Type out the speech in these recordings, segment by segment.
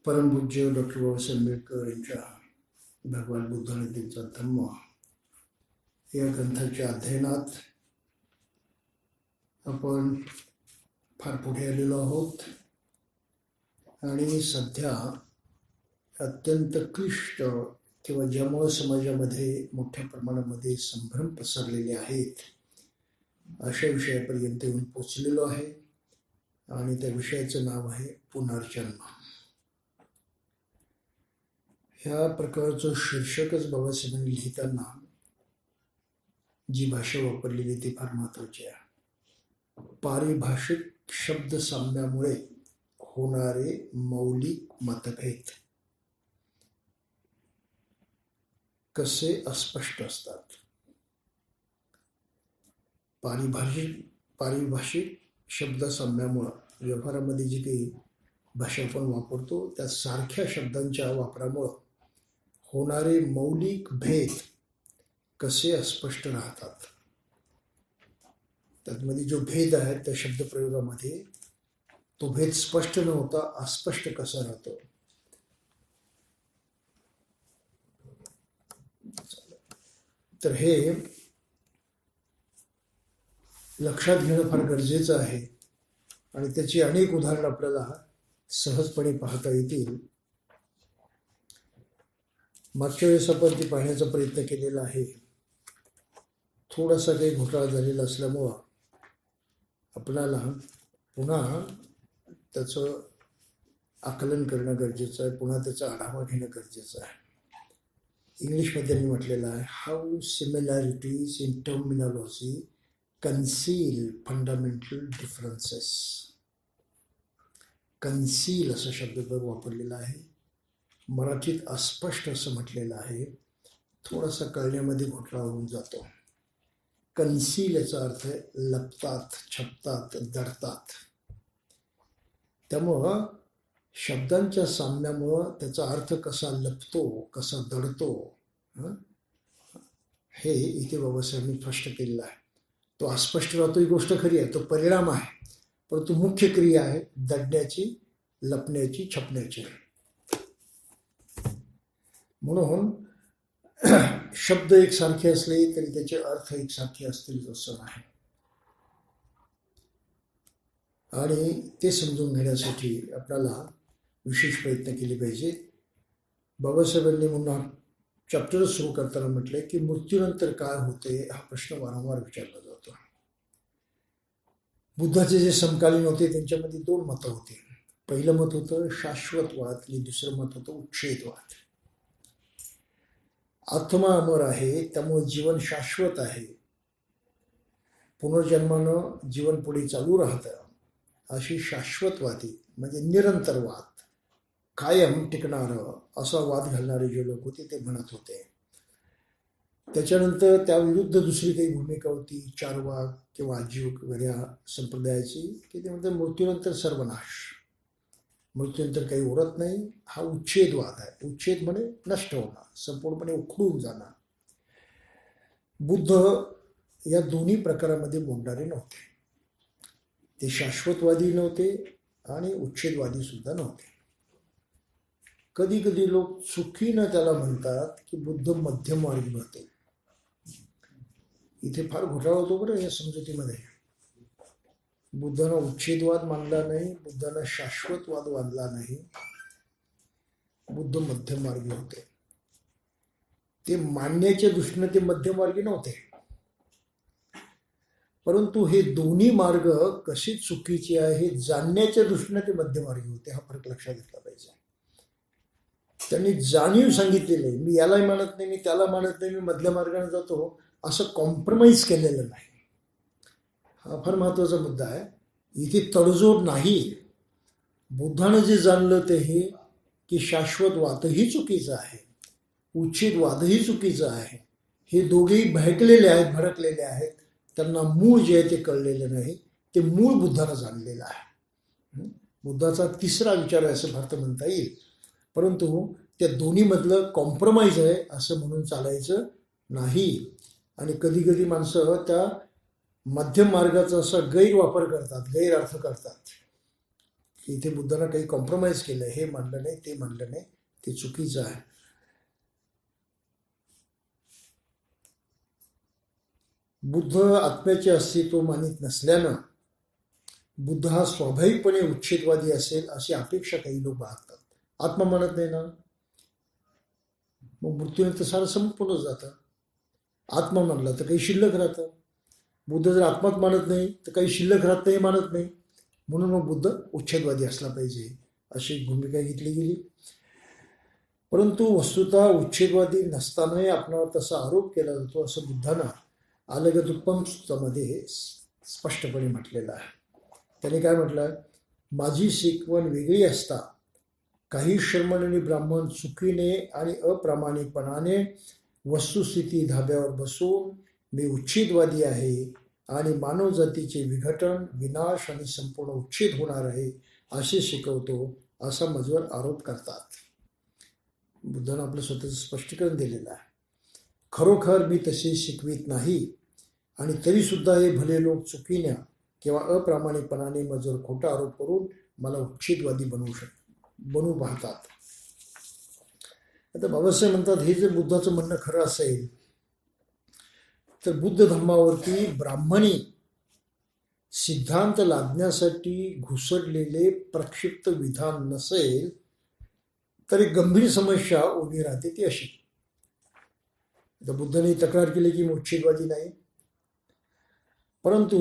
परमपूज्य डॉक्टर बाबासाहेब आंबेडकर यांच्या भगवान बुद्ध आणि त्यांचा धम्म या ग्रंथाच्या अध्ययनात आपण फार पुढे आलेलो आहोत आणि सध्या अत्यंत क्लिष्ट किंवा ज्यामुळे समाजामध्ये मोठ्या प्रमाणामध्ये संभ्रम पसरलेले आहेत अशा विषयापर्यंत येऊन पोचलेलो आहे आणि त्या विषयाचं नाव आहे पुनर्जन्म. ह्या प्रकारचं शीर्षकच बाबासाहेबांनी लिहिताना जी भाषा वापरलेली ती फार महत्त्वाची आहे. पारिभाषिक शब्दसाम्यामुळे होणारे मौलिक मतभेद कसे अस्पष्ट असतात. पारिभाषिक शब्दसाम्यामुळं व्यवहारामध्ये जी काही भाषा आपण वापरतो त्या सारख्या शब्दांच्या वापरामुळं होणारे मौलिक भेद कसे अस्पष्ट राहतात. त्यामध्ये जो भेद आहे त्या शब्दप्रयोगामध्ये तो भेद स्पष्ट न होता अस्पष्ट कसा राहतो. तर हे लक्षात घेणं फार गरजेचं आहे आणि त्याची अनेक उदाहरणं आपल्याला सहजपणे पाहता येतील. मागच्या वेळेस आपण ती पाहण्याचा प्रयत्न केलेला आहे. थोडासा काही घोटाळा झालेला असल्यामुळं आपल्याला पुन्हा त्याचं आकलन करणं गरजेचं आहे, पुन्हा त्याचा आढावा घेणं गरजेचं आहे. इंग्लिशमध्ये मी म्हटलेलं आहे, how similarities in terminology conceal fundamental differences. Conceal असा शब्द वापरलेला आहे. मराठीत अस्पष्ट असं म्हटलेलं आहे. थोडासा कळण्यामध्ये घोटाळा होऊन जातो. कन्सील याचा अर्थ आहे लपतात, छपतात, दडतात. त्यामुळं शब्दांच्या साम्यामुळं त्याचा अर्थ कसा लपतो, कसा दडतो हे इथे बाबासाहेबांनी स्पष्ट केलेलं आहे. तो अस्पष्ट राहतो ही गोष्ट खरी आहे, तो परिणाम आहे, परंतु मुख्य क्रिया आहे दडण्याची, लपण्याची, छपण्याची. म्हणून शब्द एकसारखे असले तरी त्याचे अर्थ एकसारखे असतील असं नाही. आणि ते समजून घेण्यासाठी आपल्याला विशेष प्रयत्न केले पाहिजेत. बाबासाहेबांनी म्हणून चॅप्टर सुरू करताना म्हटले की मृत्यूनंतर काय होते हा प्रश्न वारंवार विचारला जातो. बुद्धाचे जे समकालीन होते त्यांच्यामध्ये दोन मतं होती. पहिलं मत होतं शाश्वतवाद आणि दुसरं मत होतं उच्छेदवाद. आत्मा अमर आहे त्यामुळे जीवन शाश्वत आहे, पुनर्जन्मानं जीवन पुढे चालू राहतं अशी शाश्वतवादी म्हणजे निरंतरवाद, कायम टिकणारं असा वाद घालणारे जे लोक होते ते म्हणत होते. त्याच्यानंतर त्याविरुद्ध दुसरी काही भूमिका होती चारवाक किंवा आजीव वगैरे संप्रदायाची, की ते म्हणतात मृत्यूनंतर सर्वनाश, मृत्यूनंतर काही उरत नाही. हा उच्छेदवाद आहे. उच्छेद म्हणजे नष्ट होणं, संपूर्णपणे उखडून जाणं. बुद्ध या दोन्ही प्रकारामध्ये बोलणारे नव्हते. ते शाश्वतवादी नव्हते आणि उच्छेदवादी सुद्धा नव्हते. कधी कधी लोक चुकीनं त्याला म्हणतात की बुद्ध मध्यममार्गी होते. इथे फार घोटाळा होतो बरं या समजुतीमध्ये. बुद्धानं उच्छेदवाद मानला नाही, बुद्धानं शाश्वतवाद मानला नाही. बुद्ध मध्यममार्गी होते. ते मानण्याच्या दृष्टीने ते मध्यममार्गी नव्हते, परंतु हे दोन्ही मार्ग कसे चुकीचे आहे हे जाणण्याच्या दृष्टीने ते मध्यमार्गी होते. हा फरक लक्षात घेतला पाहिजे. त्यांनी जाणीव सांगितलेलं आहे, मी यालाही मानत नाही, मी त्याला मानत नाही, मी मधल्या मार्गाने जातो, असं कॉम्प्रोमाइज केलेलं नाही. हा फार महत्त्वाचा मुद्दा आहे. इथे तडजोड नाही. बुद्धानं जे जाणलं ते हे की शाश्वतवादही चुकीचं आहे, उच्छेदवादही चुकीचं आहे. हे दोघेही भडकलेले आहेत, भडकलेले आहेत. त्यांना मूळ जे आहे ते कळलेलं नाही. ते मूळ बुद्धानं जाणलेलं आहे. बुद्धाचा तिसरा विचार आहे असं भारत म्हणता येईल, परंतु त्या दोन्हीमधलं कॉम्प्रोमाइज आहे असं म्हणून चालायचं नाही. आणि कधी कधी माणसं त्या मध्यम मार्गाचा असा गैरवापर करतात, गैरअर्थ करतात इथे बुद्धांना काही कॉम्प्रोमाइज केलं, हे मानलं नाही, ते मानलं नाही, ते चुकीचं आहे. बुद्ध आत्म्याचे अस्तित्व मानित नसल्यानं बुद्ध हा स्वाभाविकपणे उच्छेदवादी असेल अशी अपेक्षा काही लोक बाळगतात. आत्मा मानत नाही ना, मग मृत्यूनंतर सारं संपूर्णच जातं. आत्मा मानला तर काही शिल्लक राहतं. बुद्ध जर आत्माच मानत नाही तर काही शिल्लक राहत नाही, मानत नाही, म्हणून मग बुद्ध उच्छेदवादी असला पाहिजे अशी भूमिका घेतली गेली. परंतु वस्तुतः उच्छेदवादी नसतानाही आपणावर तसा आरोप केला जातो असं बुद्धांना अलगदुप्पम सूत्रामध्ये स्पष्टपणे म्हटलेलं आहे. त्याने काय म्हटलं, माझी शिकवण वेगळी असता काही शर्मण आणि ब्राह्मण चुकीने आणि अप्रामाणिकपणाने वस्तुस्थिती धाब्यावर बसून मी उच्छेदवादी आहे आणि मानवजातीचे विघटन, विनाश आणि संपूर्ण उच्छेद होणार आहे असे शिकवतो असा माझ्यावर आरोप करतात. बुद्धानं आपलं स्वतःचं स्पष्टीकरण दिलेलं आहे. खरोखर मी तसे शिकवित नाही आणि तरीसुद्धा हे भले लोक चुकीने किंवा अप्रामाणिकपणाने माझ्यावर खोटा आरोप करून मला उच्छेदवादी बनवू पाहतात. आता बाबासाहेब म्हणतात, हे जर बुद्धाचं म्हणणं खरं असेल तर बुद्ध धर्मावरती ब्राह्मणी सिद्धांत लादण्यासाठी घुसडलेले प्रक्षिप्त विधान नसेल तर एक गंभीर समस्या उभी राहते, ती अशी. आता बुद्धाने तक्रार केली की उच्छेदवादी नाही, परंतु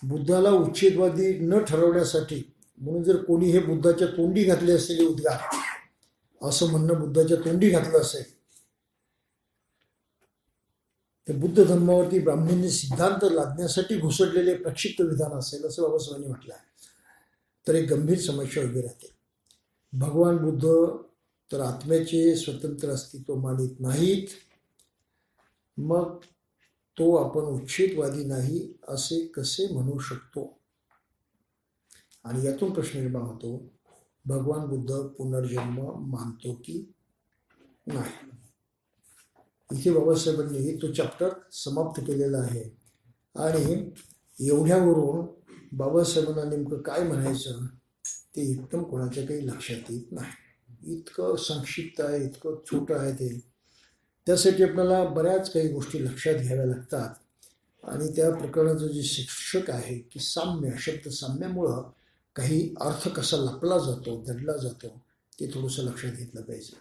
बुद्धाला उच्छेदवादी न ठरवण्यासाठी म्हणून जर कोणी हे बुद्धाच्या तोंडी घातले असलेले उद्गार असं म्हणणं बुद्धाच्या तोंडी घातलं असेल तर बुद्ध धर्मावरती ब्राह्मणांनी सिद्धांत लादण्यासाठी घुसडलेले प्रक्षिप्त विधान असेल असं बाबासाहेबांनी म्हटलं आहे, तर एक गंभीर समस्या उभी राहते. भगवान बुद्ध तर आत्म्याचे स्वतंत्र अस्तित्व मानित नाहीत, मग तो आपण उच्छेदवादी नाही असे कसे म्हणू शकतो? आणि यातून प्रश्न निर्माण होतो, भगवान बुद्ध पुनर्जन्म मानतो की नाही? इथे बाबासाहेबांनी तो चॅप्टर समाप्त केलेला आहे आणि एवढ्यावरून बाबासाहेबांना नेमकं काय म्हणायचं ते एकदम कोणाच्या काही लक्षात येत नाही. इतकं संक्षिप्त आहे, इतकं छोटं आहे ते. त्यासाठी आपल्याला बऱ्याच काही गोष्टी लक्षात घ्याव्या लागतात आणि त्या प्रकरणाचं जे शिक्षक आहे की साम्य, शब्द साम्यामुळं काही अर्थ कसा लपला जातो, दडला जातो, ते थोडंसं लक्षात घेतलं पाहिजे.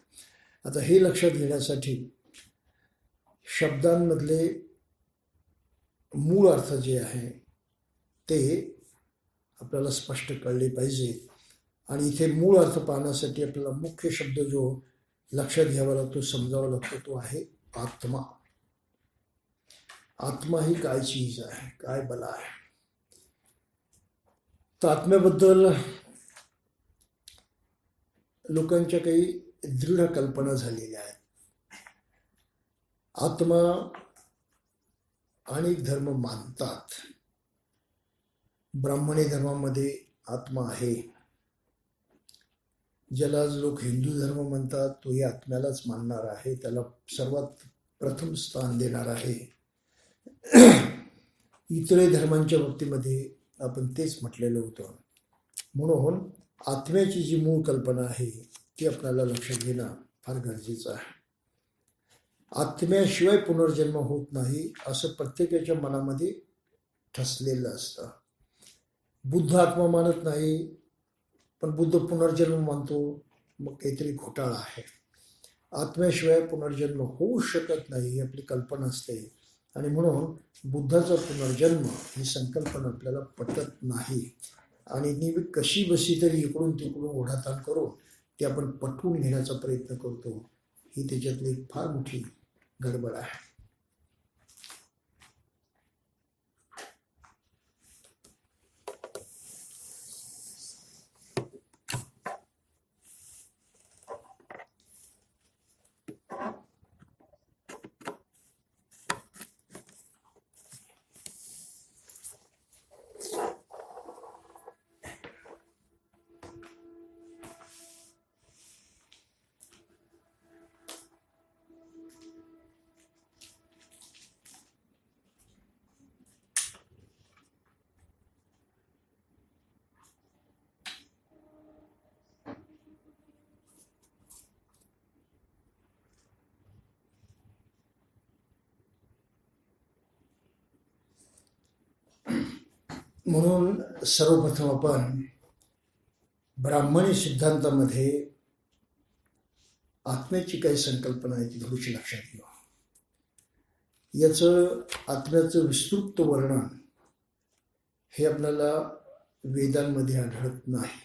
आता हे लक्षात घेण्यासाठी शब्दांमधले मूळ अर्थ जे आहे ते आपल्याला स्पष्ट कळले पाहिजे आणि इथे मूळ अर्थ पाहण्यासाठी आपल्याला मुख्य शब्द जो लक्षात घ्यावा लागतो, समजावा लागतो, तो आहे आत्मा. आत्मा ही काय चीज आहे, काय बला आहे? तर आत्म्याबद्दल लोकांच्या काही दृढ कल्पना झालेल्या आहेत. आत्मा अनेक धर्म मानतात. ब्राह्मणी धर्मामध्ये आत्मा आहे. ज्याला लोक हिंदू धर्म म्हणतात तोही आत्म्यालाच मानणार आहे, त्याला सर्वात प्रथम स्थान देणार आहे. इतर धर्मांच्या बाबतीमध्ये आपण तेच म्हटलेलं होतं. म्हणून आत्म्याची जी मूळ कल्पना आहे ती आपल्याला लक्षात घेणं फार गरजेचं आहे. आत्म्याशिवाय पुनर्जन्म होत नाही असं प्रत्येकाच्या मनामध्ये ठसलेलं असतं. बुद्ध आत्मा मानत नाही पण बुद्ध पुनर्जन्म मानतो, मग काहीतरी घोटाळा आहे. आत्म्याशिवाय पुनर्जन्म होऊ शकत नाही ही आपली कल्पना असते आणि म्हणून बुद्धाचा पुनर्जन्म ही संकल्पना आपल्याला पटत नाही आणि कशी बशी तरी इकडून तिकडून ओढाताण करून ते आपण पटवून घेण्याचा प्रयत्न करतो. ही त्याच्यातली फार मोठी गडबड आहे. म्हणून सर्वप्रथम आपण ब्राह्मणी सिद्धांतामध्ये आत्म्याची काही संकल्पना आहे ती थोडीशी लक्षात घेऊ. याचं आत्म्याचं विस्तृत वर्णन हे आपल्याला वेदांमध्ये आढळत नाही.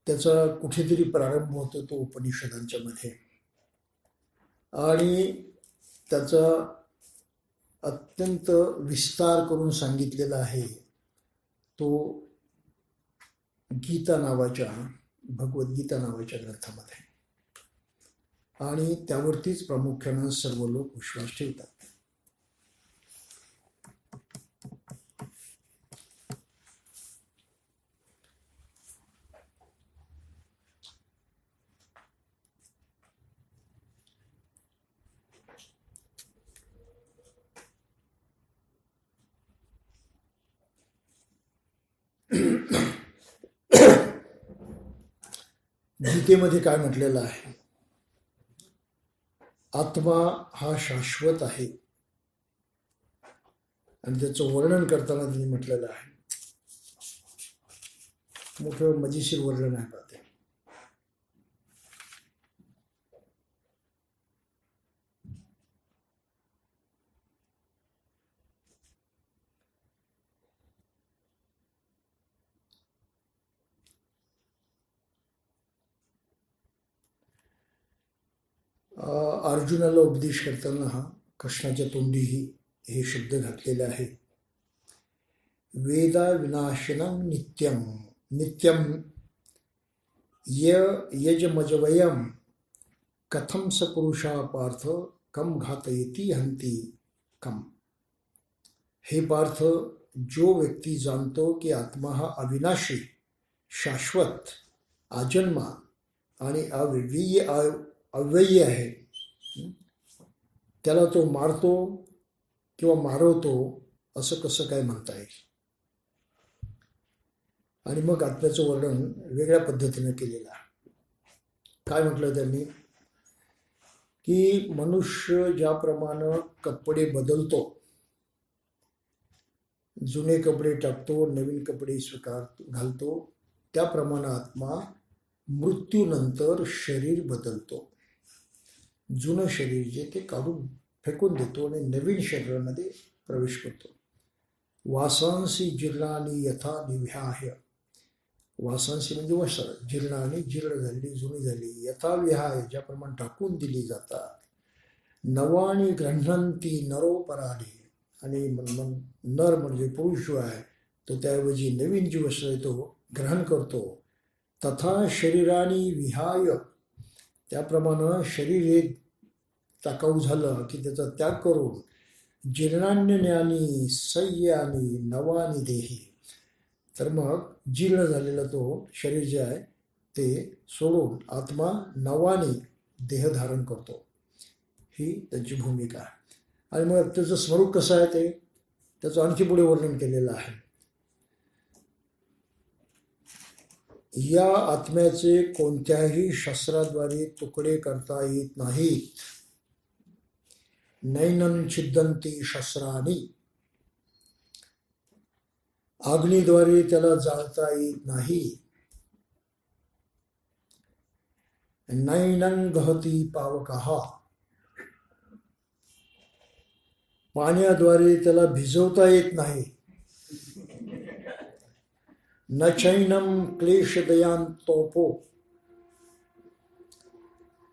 त्याचा कुठेतरी प्रारंभ होतो तो उपनिषदांच्या मध्ये, आणि त्याचा अत्यंत विस्तार करून सांगितलेला आहे तो गीता नावाच्या भगवद्गीता नावाच्या ग्रंथामध्ये, आणि त्यावरतीच प्रामुख्यानं सर्व लोक विश्वास ठेवतात. गीतेमध्ये काय म्हटलेलं आहे? आत्मा हा शाश्वत आहे, आणि त्याचं वर्णन करताना त्यांनी म्हटलेलं आहे, मोठं मजेशीर वर्णन आहे ते. अर्जुनाला उपदेश करताना कृष्णाच्या तोंडीही हे शब्द घातलेले आहे. वेदा विनाशनं नित्यम नित्यम यजमजवयम कथम स पुरुषा पार्थ कम घातयती हंती कम. हे पार्थ, जो व्यक्ती जाणतो की आत्मा हा अविनाशी, शाश्वत, आजन्मा आणि अव्ययी आहे, त्याला तो मारतो किंवा मारवतो असं कसं काय म्हणता येईल? आणि मग आत्म्याचं वर्णन वेगळ्या पद्धतीने केलेलं आहे. काय म्हटलं त्यांनी की मनुष्य ज्याप्रमाणे कपडे बदलतो, जुने कपडे टाकतो, नवीन कपडे घालतो, त्याप्रमाणे आत्मा मृत्यूनंतर शरीर बदलतो. जुनं शरीर जे ते काढून फेकून देतो आणि नवीन शरीरामध्ये प्रवेश करतो. वासांसी जीर्णानी यथा निव्याह्य. वासांसी म्हणजे वस्त्र, जीर्णानी जीर्ण झाली, जुनी झाली, यथा विहाय ज्याप्रमाणे टाकून दिली जातात. नवानी गृह्णंती नरोपराधी. आणि नर म्हणजे पुरुष जो आहे तो त्याऐवजी नवीन जी वस्त्र आहे तो ग्रहण करतो. तथा शरीरानी विहाय, त्याप्रमाणे शरीर हे टाकाऊ झालं की त्याचा त्याग करून जीर्णान्यज्ञानी सय्यानी नवानी देही. तर मग जीर्ण झालेला तो शरीर जे आहे ते सोडून आत्मा नवानी देह धारण करतो. ही त्यांची भूमिका आहे. आणि मग त्याचं स्वरूप कसं आहे ते त्याचं आणखी पुढे वर्णन केलेलं आहे. या आत्म्याचे कोणत्याही शस्त्राद्वारे तुकडे करता येत नाहीत. नैनं छिद्दंती शस्त्रानी. अग्नीद्वारे त्याला जाळता येत नाही. नैनं दहती पावकः. पाण्याद्वारे त्याला भिजवता येत नाही. न चैनम क्लेशदयांतोपो.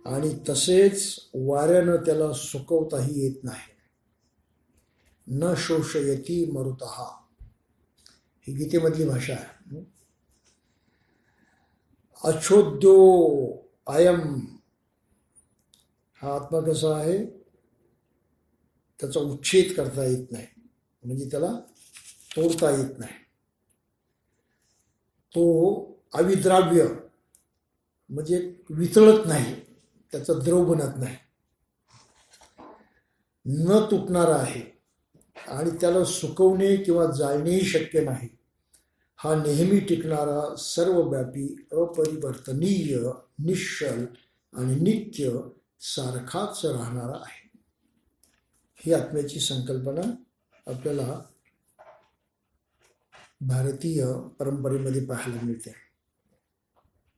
आणि तसेच वाऱ्यानं त्याला सुकवताही येत नाही. न शोषयती मरुतः. ही गीतेमधली भाषा आहे. अछोद्यो अयम. हा आत्मा कसा आहे, त्याचा उच्छेद करता येत नाही, म्हणजे त्याला तोडता येत नाही. तो अविद्राव्य म्हणजे वितळत नाही, त्याचा द्रव बनत नाही, न तुटणारा आहे, आणि त्याला सुकवणे किंवा जाळणेही शक्य नाही. हा नेहमी टिकणारा, सर्वव्यापी, अपरिवर्तनीय, निश्चल आणि नित्य सारखाच राहणारा आहे. ही आत्म्याची संकल्पना आपल्याला भारतीय परंपरेमध्ये पाहायला मिळते.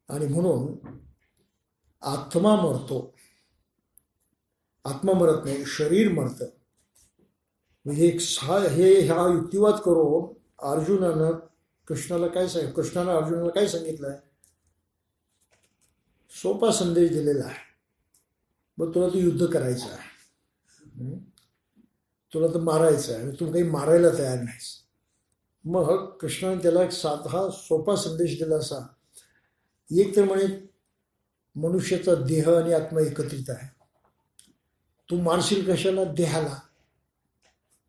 आणि म्हणून आत्मा मरतो, आत्मा मरत नाही, शरीर मरतं. म्हणजे ह्या युक्तिवाद करून अर्जुनानं कृष्णानं अर्जुनाला काय सांगितलंय? सोपा संदेश दिलेला आहे. मग तुला तर युद्ध करायचं आहे, तुला तर मारायचं आहे आणि तू काही मारायला तयार नाहीस. मग कृष्णाने त्याला एक साधा सोपा संदेश दिला असा, एक तर म्हणे मनुष्याचा देह आणि आत्मा एकत्रित आहे. तू मारशील कशाला? देहाला.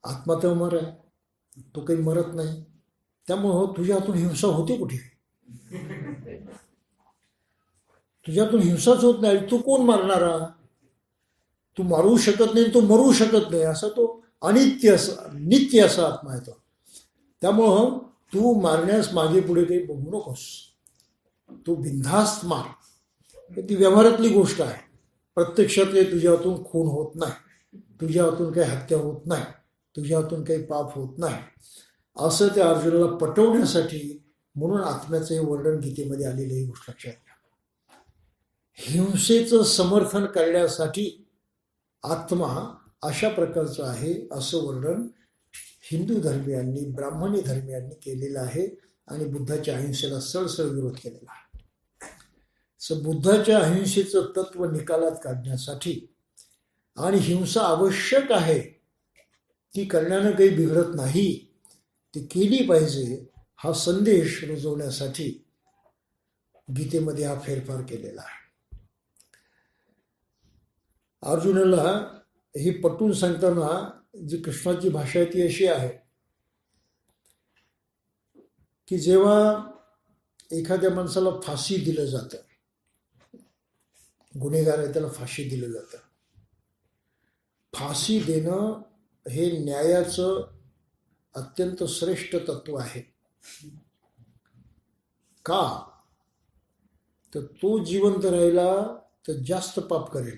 आत्मा तर अमर आहे, तो काही मरत नाही. त्यामुळं तुझ्या हातून हिंसा होते कुठे? तुझ्यातून हिंसाच होत नाही. तू कोण मारणारा? तू मारू शकत नाही, तो मरू शकत नाही, असा तो नित्य असा आत्मा आहे तो. त्यामुळं तू मारण्यास मागे पुढे काही बघू नकोस, तू बिनधास्त मार. ती व्यवहारातली गोष्ट आहे. प्रत्यक्षात काही तुझ्या हातून खून होत नाही, तुझ्या हातून काही हत्या होत नाही, तुझ्या हातून काही पाप होत नाही, असं त्या अर्जुनाला पटवण्यासाठी म्हणून आत्म्याचं हे वर्णन गीतेमध्ये आलेलं ही गोष्ट लक्षात घ्या. हिंसेचं समर्थन करण्यासाठी आत्मा अशा प्रकारचा आहे असं वर्णन हिंदू धर्मियांनी, ब्राह्मणी धर्मियांनी केलेलं आहे आणि बुद्धाच्या अहिंसेला सरसर विरोध केलेला आहे. बुद्धाच्या अहिंसेचं तत्व निकालात काढण्यासाठी आणि हिंसा आवश्यक आहे, ती करण्यानं काही बिघडत नाही, ती केली पाहिजे, हा संदेश रुजवण्यासाठी गीतेमध्ये हा फेरफार केलेला आहे. अर्जुनाला हे पटवून सांगताना जी कृष्णाची भाषा आहे ती अशी आहे की जेव्हा एखाद्या माणसाला फाशी दिलं जातं, गुन्हेगार आहे त्याला फाशी दिलं जातं. फाशी देणं हे न्यायाचं अत्यंत श्रेष्ठ तत्व आहे. का? तर तो जिवंत राहिला तर जास्त पाप करेल.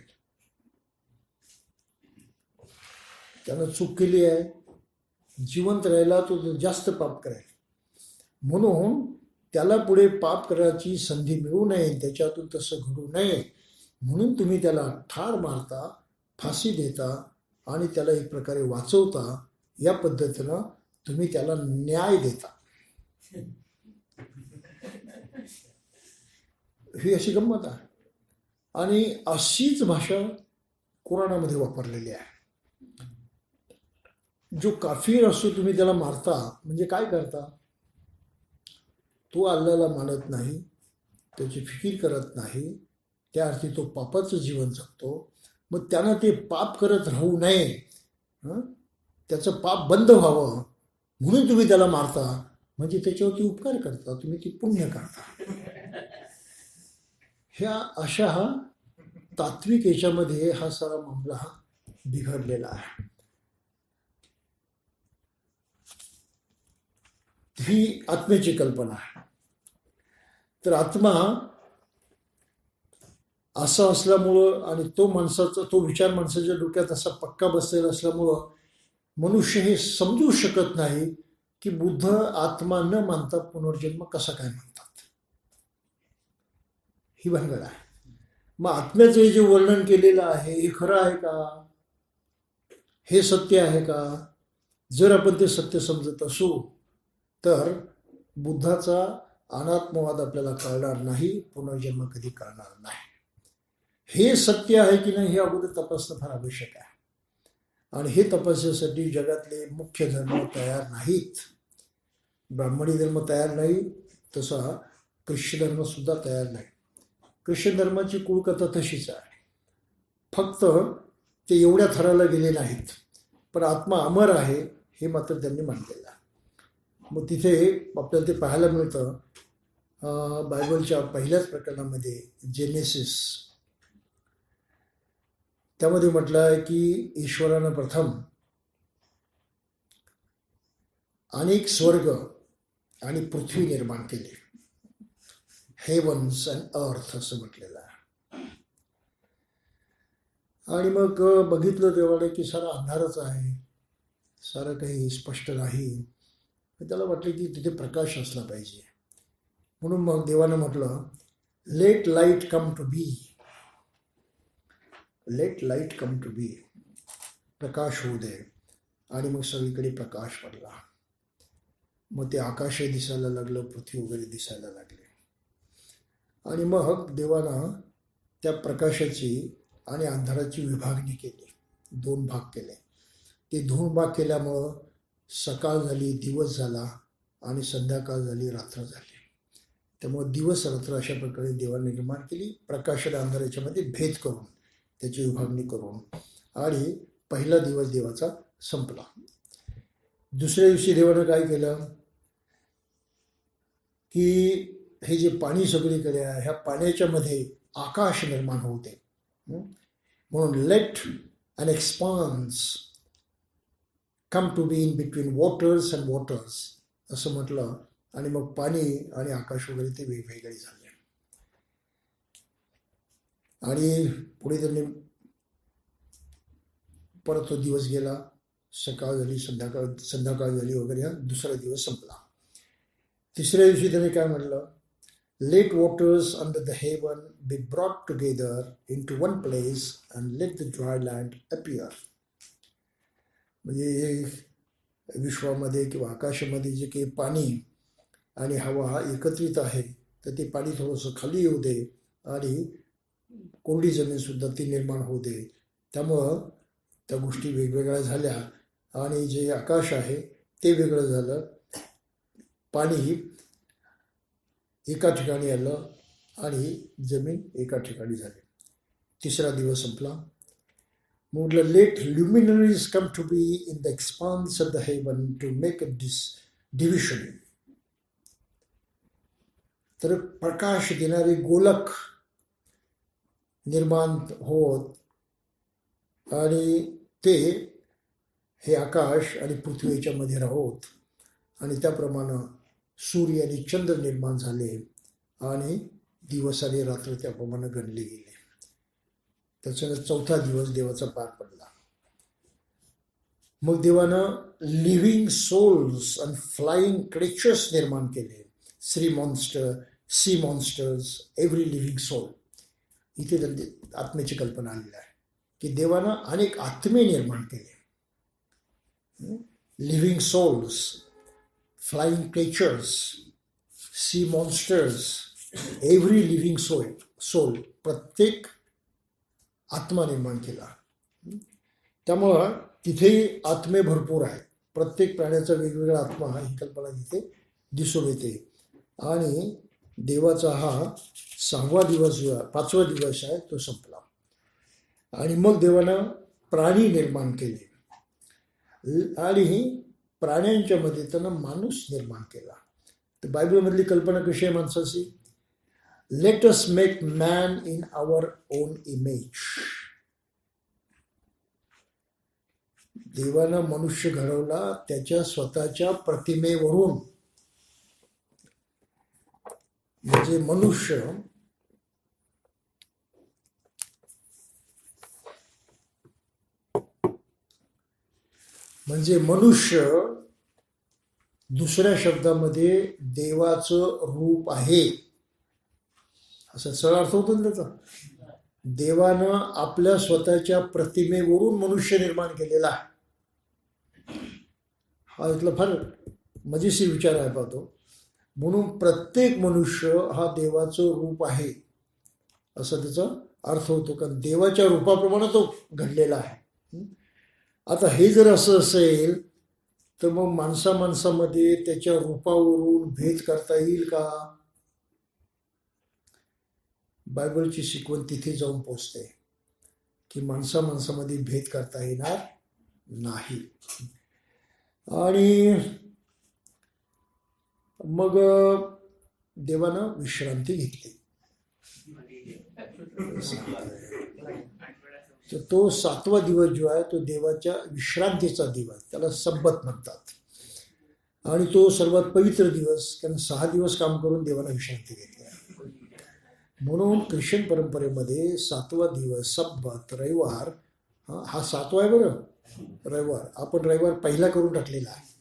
त्यानं चूक केली आहे, जिवंत राहिला तो जास्त पाप करेल. म्हणून त्याला पुढे पाप करायची संधी मिळू नये, त्याच्यातून तसं घडू नये म्हणून तुम्ही त्याला ठार मारता, फाशी देता आणि त्याला एक प्रकारे वाचवता. या पद्धतीनं तुम्ही त्याला न्याय देता. ही अशी गंमत आहे. आणि अशीच भाषा कुराणामध्ये वापरलेली आहे. जो काफीर असतो तुम्ही त्याला मारता म्हणजे काय करता? तो अल्लाला मानत नाही, त्याची फिकीर करत नाही, त्या अर्थी तो पापाचं जीवन जगतो. मग त्यानं ते पाप करत राहू नये, त्याचं पाप बंद व्हावं म्हणून तुम्ही त्याला मारता, म्हणजे त्याच्यावरती उपकार करता, तुम्ही ती पुण्य करता. ह्या अशा हा तात्विक याच्यामध्ये हा सारा मामला हा बिघडलेला आहे. ही आत्म्याची कल्पना आहे. तर आत्मा असा असल्यामुळं आणि तो विचार माणसाच्या डोक्यात असा पक्का बसलेला असल्यामुळं मनुष्य हे समजू शकत नाही की बुद्ध आत्मा न मानता पुनर्जन्म कसा काय म्हणतात. ही भानगड आहे. मग आत्म्याचं हे जे वर्णन केलेलं आहे हे खरं आहे का? हे सत्य आहे का? जर आपण ते सत्य समजत असू तर बुद्धाचा अनात्मवाद आपल्याला कळणार नाही, पुनर्जन्म कधी कळणार नाही. हे सत्य आहे की नाही हे अगोदर तपासणं फार आवश्यक आहे. आणि हे तपासण्यासाठी जगातले मुख्य धर्म तयार नाहीत. ब्राह्मणी धर्म तयार नाही, तसा ख्रिश्चन धर्म सुद्धा तयार नाही. ख्रिश्चन धर्माची कुळकथा तशीच आहे, फक्त ते एवढ्या थराला गेले नाहीत, पण आत्मा अमर आहे हे मात्र त्यांनी मानलेलं आहे. मग तिथे आपल्याला ते पाहायला मिळतं बायबलच्या पहिल्याच प्रकरणामध्ये जेनेसिस, त्यामध्ये म्हटलं आहे की ईश्वरानं प्रथम अनेक स्वर्ग आणि पृथ्वी निर्माण केली, हेवन्स अँड अर्थ असं म्हटलेलं आहे. आणि मग बघितलं तेव्हा की सारा अंधारच आहे, सारं काही स्पष्ट नाही. त्याला वाटलं की तिथे प्रकाश असला पाहिजे. म्हणून मग देवानं म्हटलं, let light come to be, let light come to be, प्रकाश होऊ दे. आणि मग सगळीकडे प्रकाश पडला. मग ते आकाशही दिसायला लागलं, पृथ्वी वगैरे दिसायला लागले. आणि मग देवानं त्या प्रकाशाची आणि अंधाराची विभागणी केली, 2 भाग केले. ते 2 भाग केल्यामुळं सकाळ झाली, दिवस झाला, आणि संध्याकाळ झाली, रात्र झाली. त्यामुळे दिवस रात्र अशा प्रकारे देवाने निर्माण केली, प्रकाश आणि अंधाराच्यामध्ये भेद करून, त्याची विभागणी करून. आणि पहिला दिवस देवाचा संपला. दुसऱ्या दिवशी देवानं काय केलं की हे जे पाणी सगळीकडे आहे, ह्या पाण्याच्या मध्ये आकाश निर्माण होते. म्हणून let an expanse come to be in between waters and waters असं म्हटलं. आणि मग पाणी आणि आकाश वगैरे ते वेगवेगळे झाले. आणि पुढे त्यांनी परत तो दिवस गेला, सकाळ झाली, संध्याकाळ झाली वगैरे, हा दुसरा दिवस संपला. तिसऱ्या दिवशी त्याने काय म्हटलं, let waters under the heaven be brought together into one place and let the dry land appear. म्हणजे विश्वामध्ये किंवा आकाशामध्ये जे काही पाणी आणि हवा एकत्रित आहे, तर ते पाणी थोडंसं खाली येऊ दे आणि कोरडी जमीनसुद्धा ती निर्माण होऊ दे. त्यामुळं त्या गोष्टी वेगवेगळ्या झाल्या आणि जे आकाश आहे ते वेगळं झालं, पाणी एका ठिकाणी आलं आणि जमीन एका ठिकाणी झाली. तिसरा दिवस संपला. म्हटलं let luminaries come to be in the expanse of the heaven to make a division. तर प्रकाश देणारे गोलक निर्माण होत आणि ते हे आकाश आणि पृथ्वीच्या मध्ये राहोत. आणि त्याप्रमाणे सूर्य आणि चंद्र निर्माण झाले आणि दिवस आणि रात्र त्याप्रमाणे गणले गेले. त्याच्यानं 4था दिवस देवाचा पार पडला. मग देवानं लिव्हिंग सोल्स आणि फ्लाइंग क्रिएचर्स निर्माण केले. Sea monsters, every living soul. इथे आत्म्याची कल्पना आलेली आहे की देवानं अनेक आत्मे निर्माण केले. Living souls, flying creatures, sea monsters, every living soul, प्रत्येक आत्मा निर्माण केला. त्यामुळं तिथे आत्मे भरपूर आहेत. प्रत्येक प्राण्याचा वेगवेगळा आत्मा ही कल्पना तिथे दिसून येते. आणि देवाचा हा 6वा दिवस जो आहे, 5वा दिवस आहे, तो संपला. आणि मग देवानं प्राणी निर्माण केले आणि प्राण्यांच्या मध्ये त्यानं माणूस निर्माण केला. तर बायबलमधली कल्पना कशी आहे माणसाची, let us make man in our own image. देवानं मनुष्य घडवला त्याच्या स्वतःच्या प्रतिमेवरून. म्हणजे मनुष्य दुसऱ्या शब्दामध्ये देवाचं रूप आहे, असं सरळ अर्थ होतो ना त्याचा. देवानं आपल्या स्वतःच्या प्रतिमेवरून मनुष्य निर्माण केलेला आहे. हा इथला फार मजेशीर विचार आहे पाहतो. म्हणून प्रत्येक मनुष्य हा देवाचं रूप आहे असं त्याचा अर्थ होतो, कारण देवाच्या रूपाप्रमाणे तो घडलेला आहे. आता हे जर असं असेल तर मग माणसामध्ये त्याच्या रूपावरून भेद करता येईल का? बायबलची शिकवण तिथे जाऊन पोचते की माणसामध्ये भेद करता येणार नाही. आणि मग देवानं विश्रांती घेतली. तर तो 7वा दिवस जो आहे तो देवाच्या विश्रांतीचा दिवस, त्याला सब्बत म्हणतात. आणि तो सर्वात पवित्र दिवस, कारण 6 दिवस काम करून देवानं विश्रांती घेतली. म्हणून ख्रिश्चन परंपरेमध्ये 7वा दिवस सब्बत, रविवार, हा 7वा आहे बरं. रविवार आपण रविवार पहिला करून टाकलेला आहे.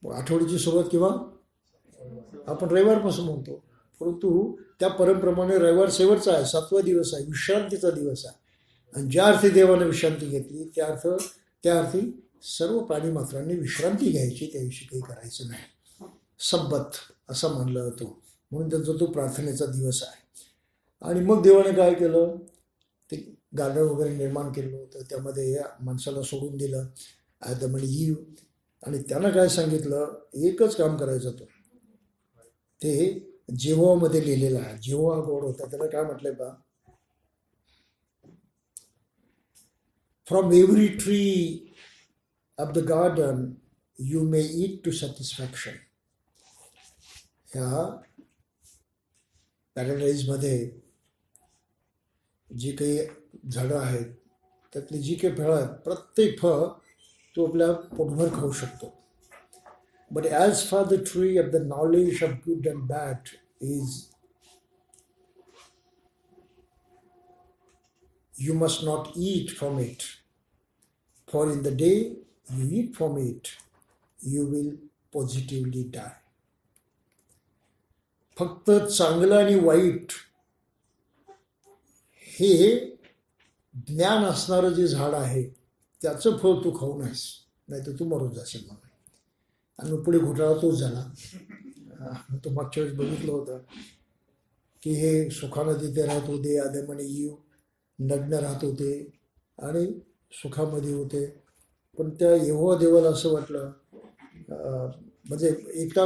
आठवड्याची सुरुवात किंवा आपण रविवारपासून म्हणतो, परंतु त्या परंप्रमाणे रविवार शेवटचा आहे, 7वा दिवस आहे, विश्रांतीचा दिवस आहे. आणि ज्या अर्थी देवाने विश्रांती घेतली त्या अर्थी सर्व प्राणीमात्रांनी विश्रांती घ्यायची, त्याविषयी काही करायचं नाही. सब्बत असं मानलं जातो, म्हणून त्यांचा तो प्रार्थनेचा दिवस आहे. आणि मग देवाने काय केलं, ते गार्डन वगैरे निर्माण केलं होतं, त्यामध्ये या माणसाला सोडून दिलं, आदम आणि ईव. आणि त्यानं काय सांगितलं, एकच काम करायचं होतं. ते जेव्हामध्ये लिहिलेलं आहे, जेव्हा गॉड होता, त्याला काय म्हटलंय बा, from every tree of the garden you may eat to satisfaction. ह्या पॅराडाईजमध्ये जी काही झाडं आहेत त्यातली जी काही फळं आहेत, प्रत्येक फळ तो आपल्या पोटभर खाऊ शकतो. But as for the tree of the knowledge of good and bad is you must not eat from it, for in the day you eat from it, you will positively die. फक्त चांगलं आणि वाईट हे ज्ञान असणारं जे झाड आहे त्याचं फळ तू खाऊ नयेस, नाही तर तू मरून जाशील म्हणून. आणि मग पुढे घोटाळा तोच झाला. तो मागच्या वेळेस बघितलं होतं की हे सुखानं तिथे राहत होते, आदम आणि ईव नग्न राहत होते आणि सुखामध्ये होते. पण त्या यहोवा देवाला असं वाटलं, म्हणजे एकटा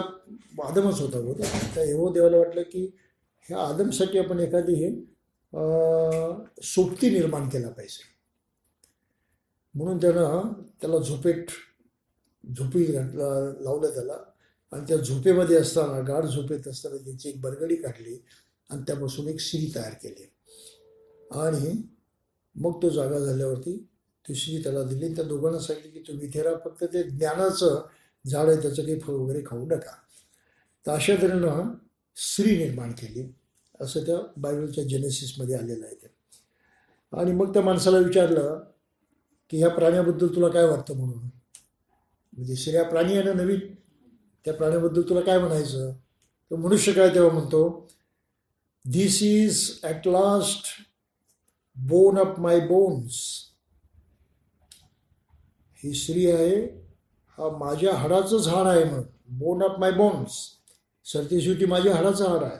आदमच होता होता, त्या यहोवा देवाला वाटलं की ह्या आदमसाठी आपण एखादी हे सोबती निर्माण केला पाहिजे. म्हणून त्यानं त्याला झोपी लावलं त्याला. आणि त्या झोपेमध्ये असताना, गाढ झोपेत असताना त्याची एक बरगडी काढली आणि त्यापासून एक स्त्री तयार केली. आणि मग तो जागा झाल्यावरती ती स्त्री त्याला दिली. त्या दोघांना सांगितली की तुम्ही इथे राहा, फक्त ते ज्ञानाचं झाड आहे त्याचं काही फळ वगैरे खाऊ नका. तर अशा तऱ्हेनं स्त्री निर्माण केली, असं त्या बायबलच्या जेनेसिसमध्ये आलेलं आहे ते. आणि मग त्या माणसाला विचारलं की ह्या प्राण्याबद्दल तुला काय वाटतं म्हणून, म्हणजे स्त्रिया प्राणी आहे ना नवीन, त्या प्राण्याबद्दल तुला काय म्हणायचं. तर मनुष्य काय तेव्हा म्हणतो, this is at last bone of my bones. ही स्त्री आहे, हा माझ्या हाडाचं झाड आहे म्हणून. बोन ऑफ माय बोन्स, सरती शेवटी माझ्या हाडाचं हाड आहे.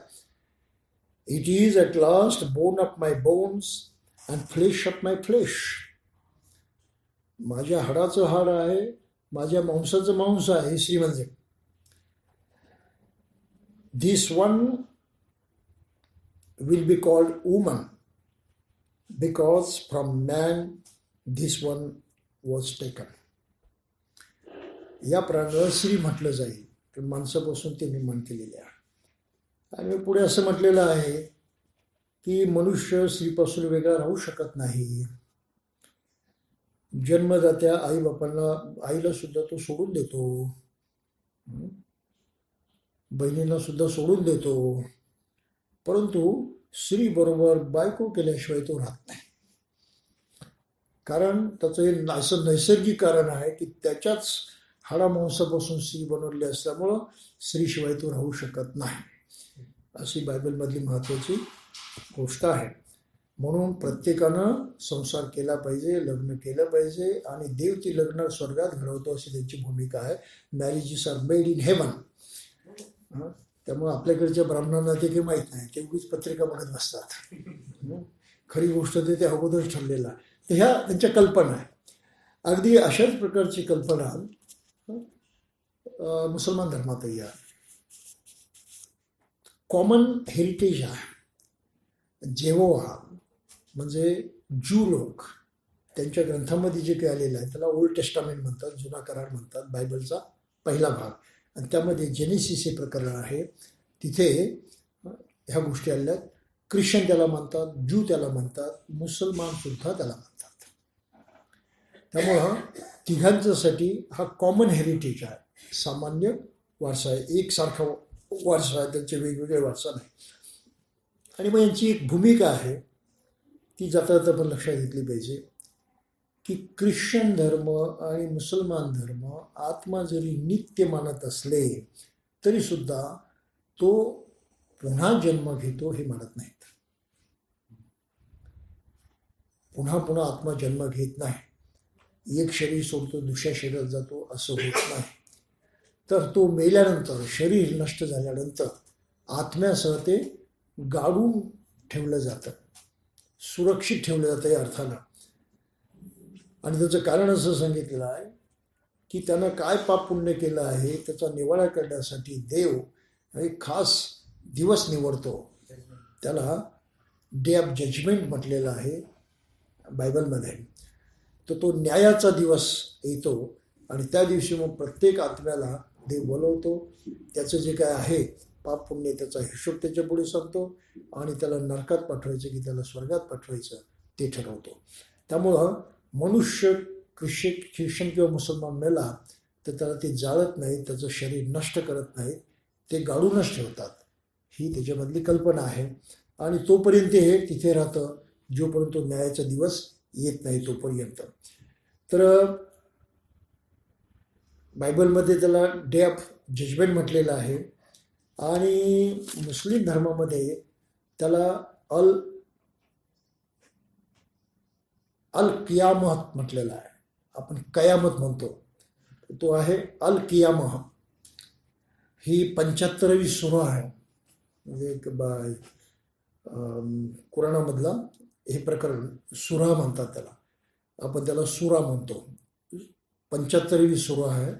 It is at last bone of my bones and flesh of my flesh. माझ्या हाडाचं हाड आहे, माझ्या मांसाचं मांस आहे. ही स्त्री म्हणजे this one will be called woman because from man this one was taken. या प्राण्याला स्त्री म्हटलं जाईल, कारण माणसापासून ते निर्माण केलेले आहे. आणि पुढे असं म्हटलेलं आहे की मनुष्य स्त्रीपासून वेगळा राहू शकत नाही. जन्मदात्या आई बापांना, आईला सुद्धा तो सोडून देतो, बहिणीला सुद्धा सोडून देतो, परंतु स्त्री बरोबर बायको केल्याशिवाय तो राहत नाही. कारण त्याचं हे असं नैसर्गिक कारण आहे की त्याच्याच हाडामांसापासून स्त्री बनवली असल्यामुळं स्त्रीशिवाय तो राहू शकत नाही, अशी बायबलमधली महत्त्वाची गोष्ट आहे. म्हणून प्रत्येकानं संसार केला पाहिजे, लग्न केलं पाहिजे. आणि देव ती लग्न स्वर्गात घडवतो अशी त्यांची भूमिका आहे. Marriages are made in heaven. त्यामुळे आपल्याकडच्या ब्राह्मणांना ते काही माहीत नाही, ते उगीच पत्रिका बघत बसतात. खरी गोष्ट ते अगोदर ठरलेलं आहे. तर ह्या त्यांच्या कल्पना आहे. अगदी अशाच प्रकारची कल्पना मुसलमान धर्मातही आहे. कॉमन हेरिटेज आहे. जेव्हा म्हणजे ज्यू लोक त्यांच्या ग्रंथामध्ये जे काही आलेलं आहे त्याला ओल्ड टेस्टामेंट म्हणतात, जुना करार म्हणतात, बायबलचा पहिला भाग. आणि त्यामध्ये जेनेसिस हे प्रकरण आहे, तिथे ह्या गोष्टी आल्या. ख्रिश्चन त्याला म्हणतात, ज्यू त्याला म्हणतात, मुसलमानसुद्धा त्याला म्हणतात. त्यामुळं तिघांच्यासाठी हा कॉमन हेरिटेज आहे, सामान्य वारसा आहे, एकसारखा वारसा आहे, त्यांचे वेगवेगळे वारसा नाही. आणि मग यांची एक भूमिका आहे ती जाता जाता आपण लक्षात घेतली पाहिजे की ख्रिश्चन धर्म आणि मुसलमान धर्म आत्मा जरी नित्य मानत असले तरी सुद्धा तो पुन्हा जन्म घेतो हे मानत नाहीत. पुन्हा पुन्हा आत्मा जन्म घेत नाही. एक शरीर सोडतो दुसऱ्या शरीरात जातो असं होत नाही. तर तो मेल्यानंतर शरीर नष्ट झाल्यानंतर आत्म्यासह ते गाडून ठेवलं जातं, सुरक्षित ठेवलं जातं या अर्थानं. आणि त्याचं कारण असं सांगितलेलं आहे की त्यानं काय पाप पुण्य केलं आहे त्याचा निवाडा करण्यासाठी देव एक खास दिवस निवडतो. त्याला डे ऑफ जजमेंट म्हटलेलं आहे बायबलमध्ये. तर तो न्यायाचा दिवस येतो आणि त्या दिवशी मग प्रत्येक आत्म्याला देव बोलवतो. त्याचं जे काय आहे पाप पुण्य त्याचा हिशोब त्याच्या पुढे सांगतो आणि त्याला नरकात पाठवायचं की त्याला स्वर्गात पाठवायचं ते ठरवतो. त्यामुळं मनुष्य ख्रिश्चन किंवा मुसलमान मेला तर त्याला ते जाळत नाहीत, त्याचं शरीर नष्ट करत नाहीत, ते गाडूनच ठेवतात. ही त्याच्यामधली कल्पना आहे. आणि तोपर्यंत हे तिथे राहतं जोपर्यंत तो न्यायाचा दिवस येत नाही तोपर्यंत. तर बायबलमध्ये त्याला डे ऑफ जजमेंट म्हटलेलं आहे. आणि मुस्लिम धर्मामध्ये त्याला अल कियामत म्हटलेला आहे. आपण कयामत म्हणतो, तो आहे अल कियामह. ही 75वी सूरा आहे. म्हणजे कुराणामधला हे प्रकरण सूरा म्हणतात त्याला, आपण त्याला सूरा म्हणतो. 75वी सूरा आहे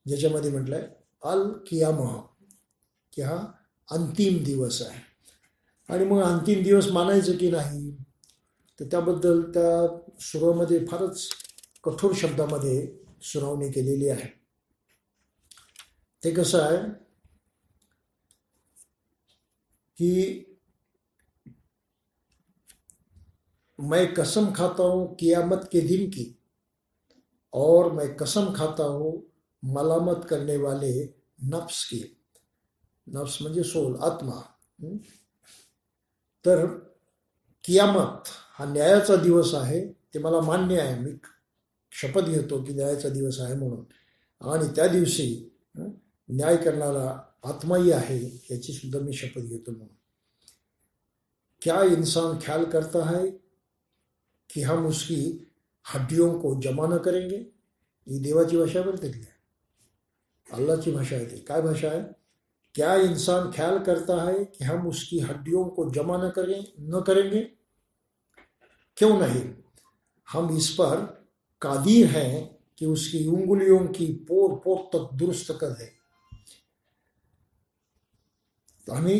ज्याच्यामध्ये म्हटलं आहे अल कियामह की हा अंतिम दिवस आहे. आणि मग अंतिम दिवस मानायचं की नाही तर त्याबद्दल त्या सुरामध्ये फारच कठोर शब्दामध्ये सुनावणी केलेली आहे. ते कसं आहे कि मैं कसम खाता हूँ कियामत के दिन की और मैं कसम खाता हूँ मलामत करने वाले नफ्स की. नफ्स म्हणजे सोल, आत्मा. तर कियामत हा न्यायाचा दिवस आहे ते मला मान्य आहे. मी शपथ घेतो की न्यायाचा दिवस आहे म्हणून. आणि त्या दिवशी न्याय करणारा आत्माही आहे याची सुद्धा मी शपथ घेतो म्हणून. क्या इंसान ख्याल करता है कि हम उसकी हड्डियों को जमा न करेंगे. ही देवाची भाषा बरं तिथली, अल्लाची भाषा आहे. ती काय भाषा आहे? क्या इंसान ख्याल करता है कि हम उसकी हड्डियों को जमा न करेंगे. क्यों नहीं, हम इस पर कादिर हैं कि उसकी उंगलियों की पोर पोर तक दुरुस्त कर दे. आम्ही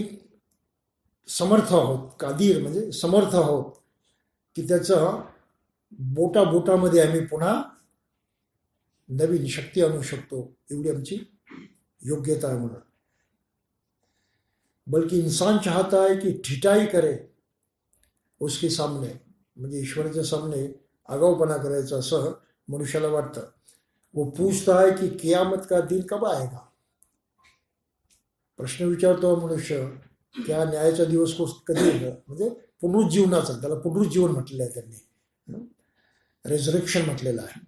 समर्थ आहोत, कादिर म्हणजे समर्थ आहोत की त्याचं बोटामध्ये आम्ही पुन्हा नवीन शक्ती आणू शकतो, एवढी आमची योग्यता आहे म्हणून. बल्कि इंसान चाहता है कि ठिठाई करे उसके सामने, म्हणजे ईश्वराच्या सामने आगाऊपणा करायचा असं मनुष्याला वाटतं. वो पूछता है कि कियामत का दिन कब आएगा. प्रश्न विचारतो मनुष्य क्या न्यायाचा दिवस कधी येईल. म्हणजे पुनरुज्जीवनाचा, त्याला पुनरुज्जीवन म्हटलेलं आहे त्यांनी, रेजरेक्शन म्हटलेलं आहे.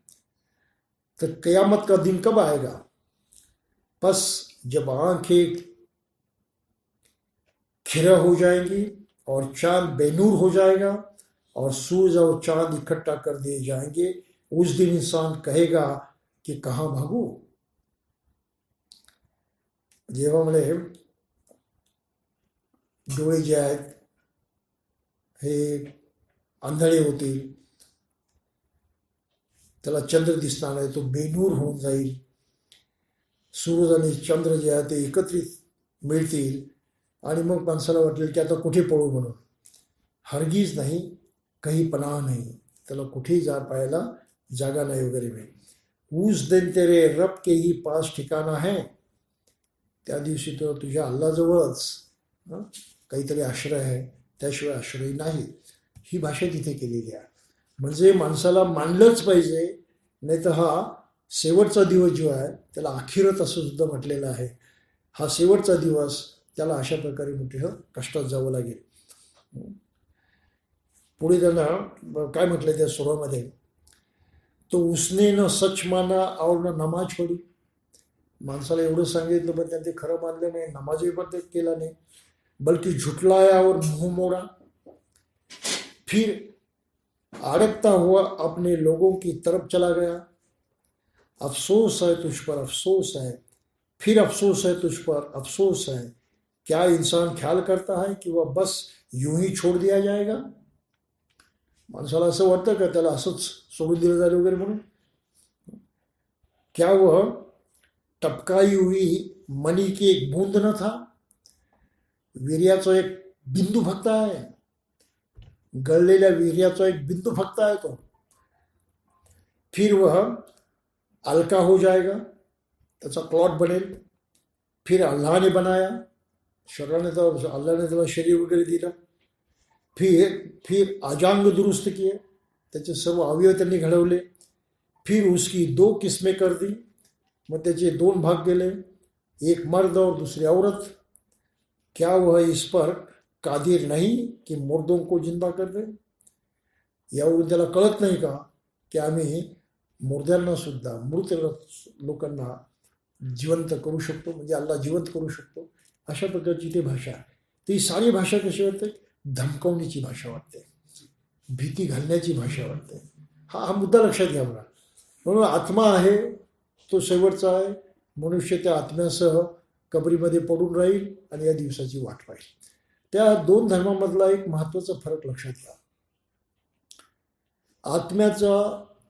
तो क़यामत का दिन कब आएगा. बस जब आंखें खिरा हो जाएंगी और चांद बेनूर हो जाएगा और सूरज और चांद इकट्ठा कर दिए जाएंगे, उस दिन इंसान कहेगा कि कहाँ भागू. जेव्हा म्हणे डोळे जे आहेत हे आंधळे होतील, त्याला चंद्र दिसणार नाही, तो बेनूर होऊन जाईल, सूरज आणि चंद्र जे आहे ते एकत्रित मिळतील आणि मग माणसाला वाटेल की आता कुठे पळू म्हणून. हरगीज नाही, काही पनाह नाही, त्याला कुठेही पाहायला जागा नाही वगैरे नाही. उस दिन तेरे रब के ही पास ठिकाणा है. त्या दिवशी तो तुझ्या अल्लाजवळच काहीतरी आश्रय आहे, त्याशिवाय आश्रय नाही. ही भाषा तिथे केलेली आहे. म्हणजे माणसाला मानलंच पाहिजे, नाही तर हा शेवटचा दिवस जो आहे त्याला आखिरत असं सुद्धा म्हटलेलं आहे. हा शेवटचा दिवस, त्याला अशा प्रकारे मोठं कष्टात जावं लागेल. पुढे त्यांना काय म्हटलं त्या सुरामध्ये तो उसने न सच माना और न नमाज पढ़ी. माणसाला एवढं सांगितलं पण त्यांनी ते खरं मानलं नाही, नमाजही पण ते केला नाही, बल्कि झुटलाया और मुंह मोड़ा. फिर अड़कता हुआ अपने लोगों की तरफ चला गया. अफसोस है तुझ पर, अफसोस है, फिर अफसोस है तुझ पर, अफसोस है. क्या इंसान ख्याल करता है कि वह बस यूं ही छोड़ दिया जाएगा. माणसाला असं वाटतं का त्याला असंच सोडून दिलं जाईल वगैरे म्हणून. क्या वह टपकाई हुई मनी की एक बूंद न था. वीर्याचा एक बिंदू फक्त आहे, गळलेल्या वीर्याचा एक बिंदू फक्त आहे तो. फिर वह हल्का हो जाएगा, त्याचा क्लॉट बनेल. फिर अल्लाह ने बनाया, शरीराने तर अल्लाने त्याला शरीर वगैरे दिलं. फिर अजांग दुरुस्त किए, त्याचे सर्व अवयव त्यांनी घडवले. फिर उसकी 2 किस्में कर दी, मग त्याचे 2 भाग केले, एक मर्द और दूसरी औरत. क्या वह इस पर कादिर नहीं कि मुर्दों को जिंदा कर दे. यावरून त्याला कळत नाही का की आम्ही मुर्द्यांना सुद्धा, मृत लोकांना जिवंत करू शकतो, म्हणजे अल्लाह जिवंत करू शकतो. अशा प्रकारची ती भाषा. ती सारी भाषा कशी वाटते, धमकावण्याची भाषा वाटते, भीती घालण्याची भाषा वाटते. हा मुद्दा लक्षात घ्या मला. म्हणून आत्मा आहे तो शेवटचा आहे. मनुष्य त्या आत्म्यासह कबरीमध्ये पडून राहील आणि या दिवसाची वाट पाहिल. त्या 2 धर्मामधला एक महत्त्वाचा फरक लक्षात घ्या. आत्म्याचा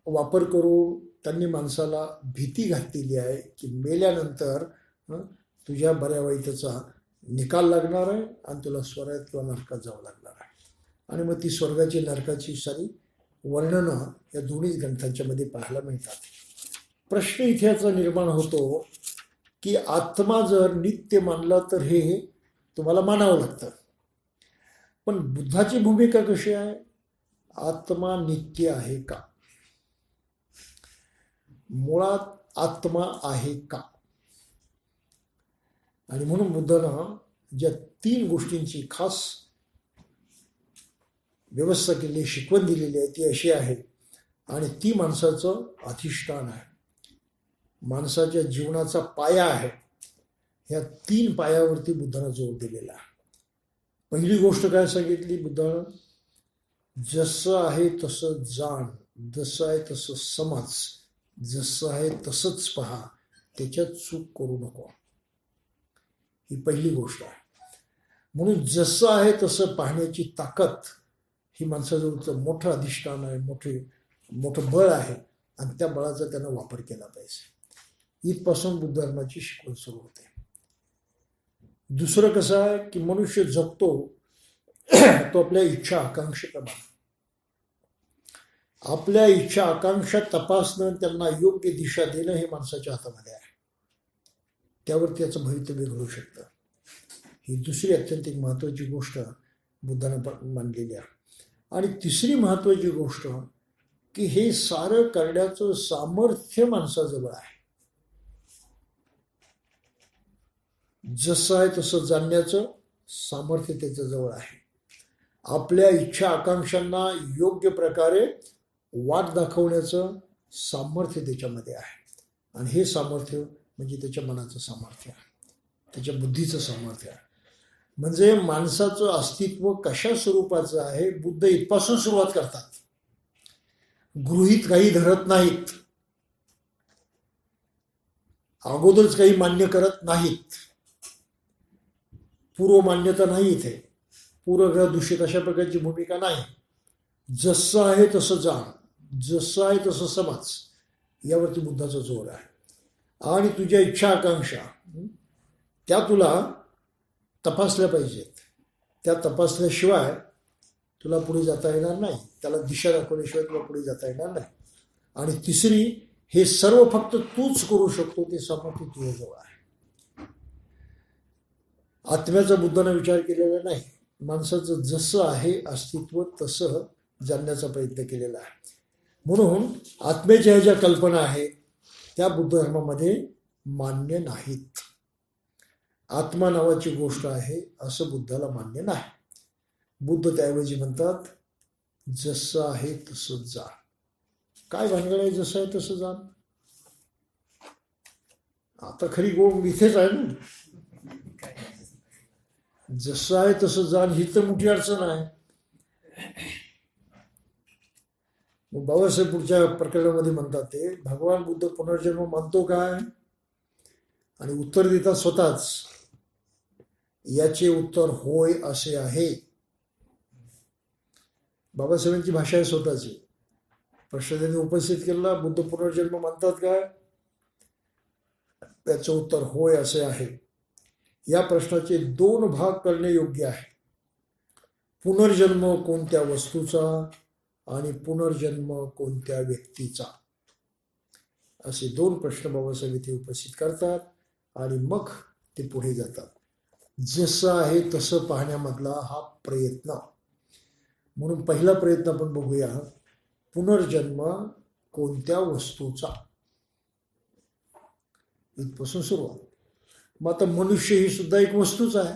वापर करून त्यांनी माणसाला भीती घातलेली आहे की मेल्यानंतर तुझ्या बऱ्या वाईटाचा निकाल लागणार आहे आणि तुला स्वर्गात किंवा नरकात जावं लागणार आहे. आणि मग ती स्वर्गाची नरकाची सारी वर्णनं या दोन्ही ग्रंथांच्या मध्ये पाहायला मिळतात. प्रश्न इथे याचा निर्माण होतो की आत्मा जर नित्य मानला तर हे तुम्हाला मानावं लागतं. पण बुद्धाची भूमिका कशी आहे, आत्मा नित्य आहे का, मुळात आत्मा आहे का. आणि म्हणून बुद्धानं ज्या 3 गोष्टींची खास व्यवस्था केली, शिकवण दिलेली आहे ती अशी आहे, आणि ती माणसाचं अधिष्ठान आहे, माणसाच्या जीवनाचा पाया आहे. ह्या 3 पायावरती बुद्धानं जोर दिलेला आहे. पहिली गोष्ट काय सांगितली बुद्धानं, जसं आहे तसं जाण, जसं आहे तसं समज, जसं आहे तसंच पहा, त्याच्यात चूक करू नको. ही पहिली गोष्ट आहे. म्हणून जसं आहे तसं पाहण्याची ताकद ही माणसाजवळचं मोठं अधिष्ठान आहे, मोठं बळ आहे, आणि त्या बळाचा त्यानं वापर केला पाहिजे. इथपासून बुद्ध धर्माची शिकवण सुरू होते. दुसरं कसं आहे की मनुष्य जगतो तो आपल्या इच्छा आकांक्षेप्रमाणे. आपल्या इच्छा आकांक्षा तपासणं, त्यांना योग्य दिशा देणं हे माणसाच्या हातामध्ये आहे. त्यावर त्याचं भवितव्य घडू शकतं. ही दुसरी अत्यंत एक महत्त्वाची गोष्ट बुद्धानं मांडलेली आहे. आणि तिसरी महत्त्वाची गोष्ट की हे सारं करण्याचं सामर्थ्य माणसाजवळ आहे. जसं आहे तसं जाणण्याचं सामर्थ्य त्याच्याजवळ आहे. आपल्या इच्छा आकांक्षांना योग्य प्रकारे वाट दाखवण्याचं सामर्थ्य त्याच्यामध्ये आहे. आणि हे सामर्थ्य म्हणजे त्याच्या मनाचं सामर्थ्य आहे, त्याच्या बुद्धीचं सामर्थ्य आहे. म्हणजे माणसाचं अस्तित्व कशा स्वरूपाचं आहे, बुद्ध इथपासून सुरुवात करतात. गृहीत काही धरत नाहीत, अगोदरच काही मान्य करत नाहीत. पूर्व मान्यता नाही इथे, पूर्वग्रह दूषित अशा प्रकारची भूमिका नाही. जसं आहे तसं जाण, जसं आहे तसं समज, यावरती बुद्धाचा जोर आहे. आणि तुझ्या इच्छा आकांक्षा त्या तुला तपासल्या पाहिजेत. त्या तपासल्याशिवाय तुला पुढे जाता येणार नाही, त्याला दिशा दाखवल्याशिवाय तुला पुढे जाता येणार नाही. आणि तिसरी, हे सर्व फक्त तूच करू शकतो, ते सामर्थ्य तुझ्याजवळ आहे. आत्म्याचा बुद्धानं विचार केलेला नाही, माणसाचं जसं आहे अस्तित्व तसं जाणण्याचा प्रयत्न केलेला आहे. म्हणून आत्म्याच्या ह्या ज्या कल्पना आहेत त्या बुद्ध धर्मामध्ये मान्य नाहीत. आत्मा नावाची गोष्ट आहे असं बुद्धाला मान्य नाही. बुद्ध त्याऐवजी म्हणतात जसं आहे तसं जा. काय भानगड आहे, जसं आहे तसं जाण. आता खरी गोड इथेच आहे ना, जसं आहे तसं जाण, ही तर मोठी अडचण आहे. मग बाबासाहेब पुढच्या प्रकरणामध्ये म्हणतात ते, भगवान बुद्ध पुनर्जन्म मानतो काय, आणि उत्तर देतात स्वतःच, याचे उत्तर होय असे आहे. बाबासाहेबांची भाषा आहे स्वतःची. प्रश्न त्यांनी उपस्थित केला, बुद्ध पुनर्जन्म मानतात काय, त्याचं उत्तर होय असे आहे. या प्रश्नाचे 2 भाग करणे योग्य आहे. पुनर्जन्म कोणत्या वस्तूचा आणि पुनर्जन्म कोणत्या व्यक्तीचा, असे 2 प्रश्न बाबासाहेब इथे उपस्थित करतात आणि मग ते पुढे जातात. जसं आहे तसं पाहण्यामधला हा प्रयत्न. म्हणून पहिला प्रयत्न आपण बघूया, पुनर्जन्म कोणत्या वस्तूचा, इथपासून सुरुवात. मग आता मनुष्य ही सुद्धा एक वस्तूच आहे.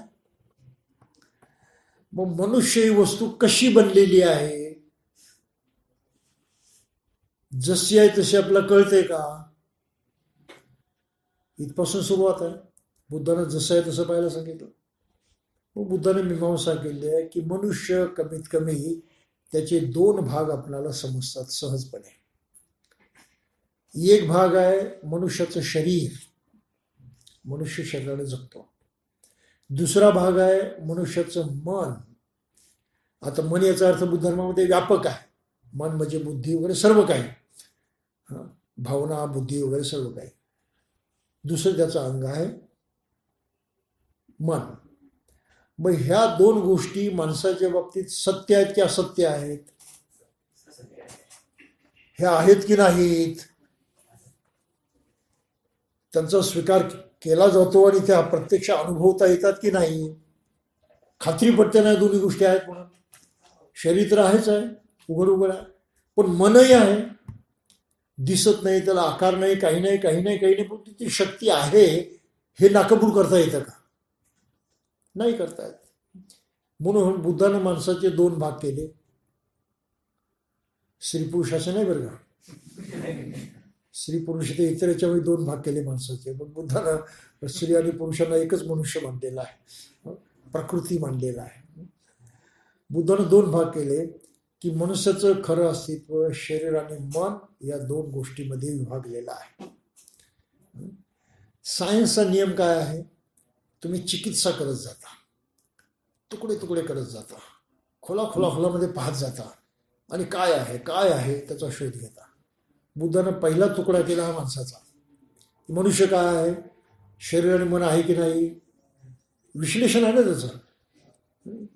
मग मनुष्य ही वस्तू कशी बनलेली आहे, जशी आहे तशी आपल्याला कळते का, इथपासून सुरुवात आहे. बुद्धानं जसं आहे तसं पाहायला सांगितलं. मग बुद्धाने मीमांसा केली आहे की मनुष्य कमीत कमी त्याचे 2 भाग आपल्याला समजतात सहजपणे. एक भाग आहे मनुष्याचं शरीर, मनुष्य शरीराने जगतो. दुसरा भाग आहे मनुष्याचं मन. आता मन याचा अर्थ बुद्ध धर्मामध्ये व्यापक आहे. मन म्हणजे बुद्धी वगैरे सर्व काही, भावना बुद्धी वगैरे सर्व काही. दुसरं त्याचं अंग आहे मन. मग ह्या 2 गोष्टी माणसाच्या बाबतीत सत्य आहेत की असत्य आहेत, ह्या आहेत की नाहीत, त्यांचा स्वीकार केला जातो आणि त्या प्रत्यक्ष अनुभवता येतात की नाही, खात्री पडते नाही दोन्ही गोष्टी आहेत म्हणून. शरीर तर आहेच आहे, उघड आहे, पण मनही आहे, दिसत नाही, त्याला आकार नाही, काही नाही काही नाही काही नाही, पण ती शक्ती आहे हे नाकबूड करता येतं का, नाही करता येत. म्हणून बुद्धानं माणसाचे 2 भाग केले. स्त्री पुरुष असं नाही बरं का, स्त्री पुरुष ते इतर याच्यामध्ये 2 भाग केले माणसाचे. पण बुद्धानं स्त्री आणि पुरुषांना एकच मनुष्य मानलेला आहे, प्रकृती मानलेला आहे. बुद्धानं 2 भाग केले की मनुष्याचं खरं अस्तित्व शरीर आणि मन या 2 गोष्टीमध्ये विभागलेलं आहे. सायन्सचा नियम काय आहे, तुम्ही चिकित्सा करत जाता, तुकडे तुकडे करत जाता, खोलामध्ये पाहत जाता आणि काय आहे त्याचा शोध घेता. बुद्धानं पहिला तुकडा केला हा माणसाचा. मनुष्य काय आहे, शरीर आणि मन आहे की नाही, विश्लेषण आहे ना त्याचं.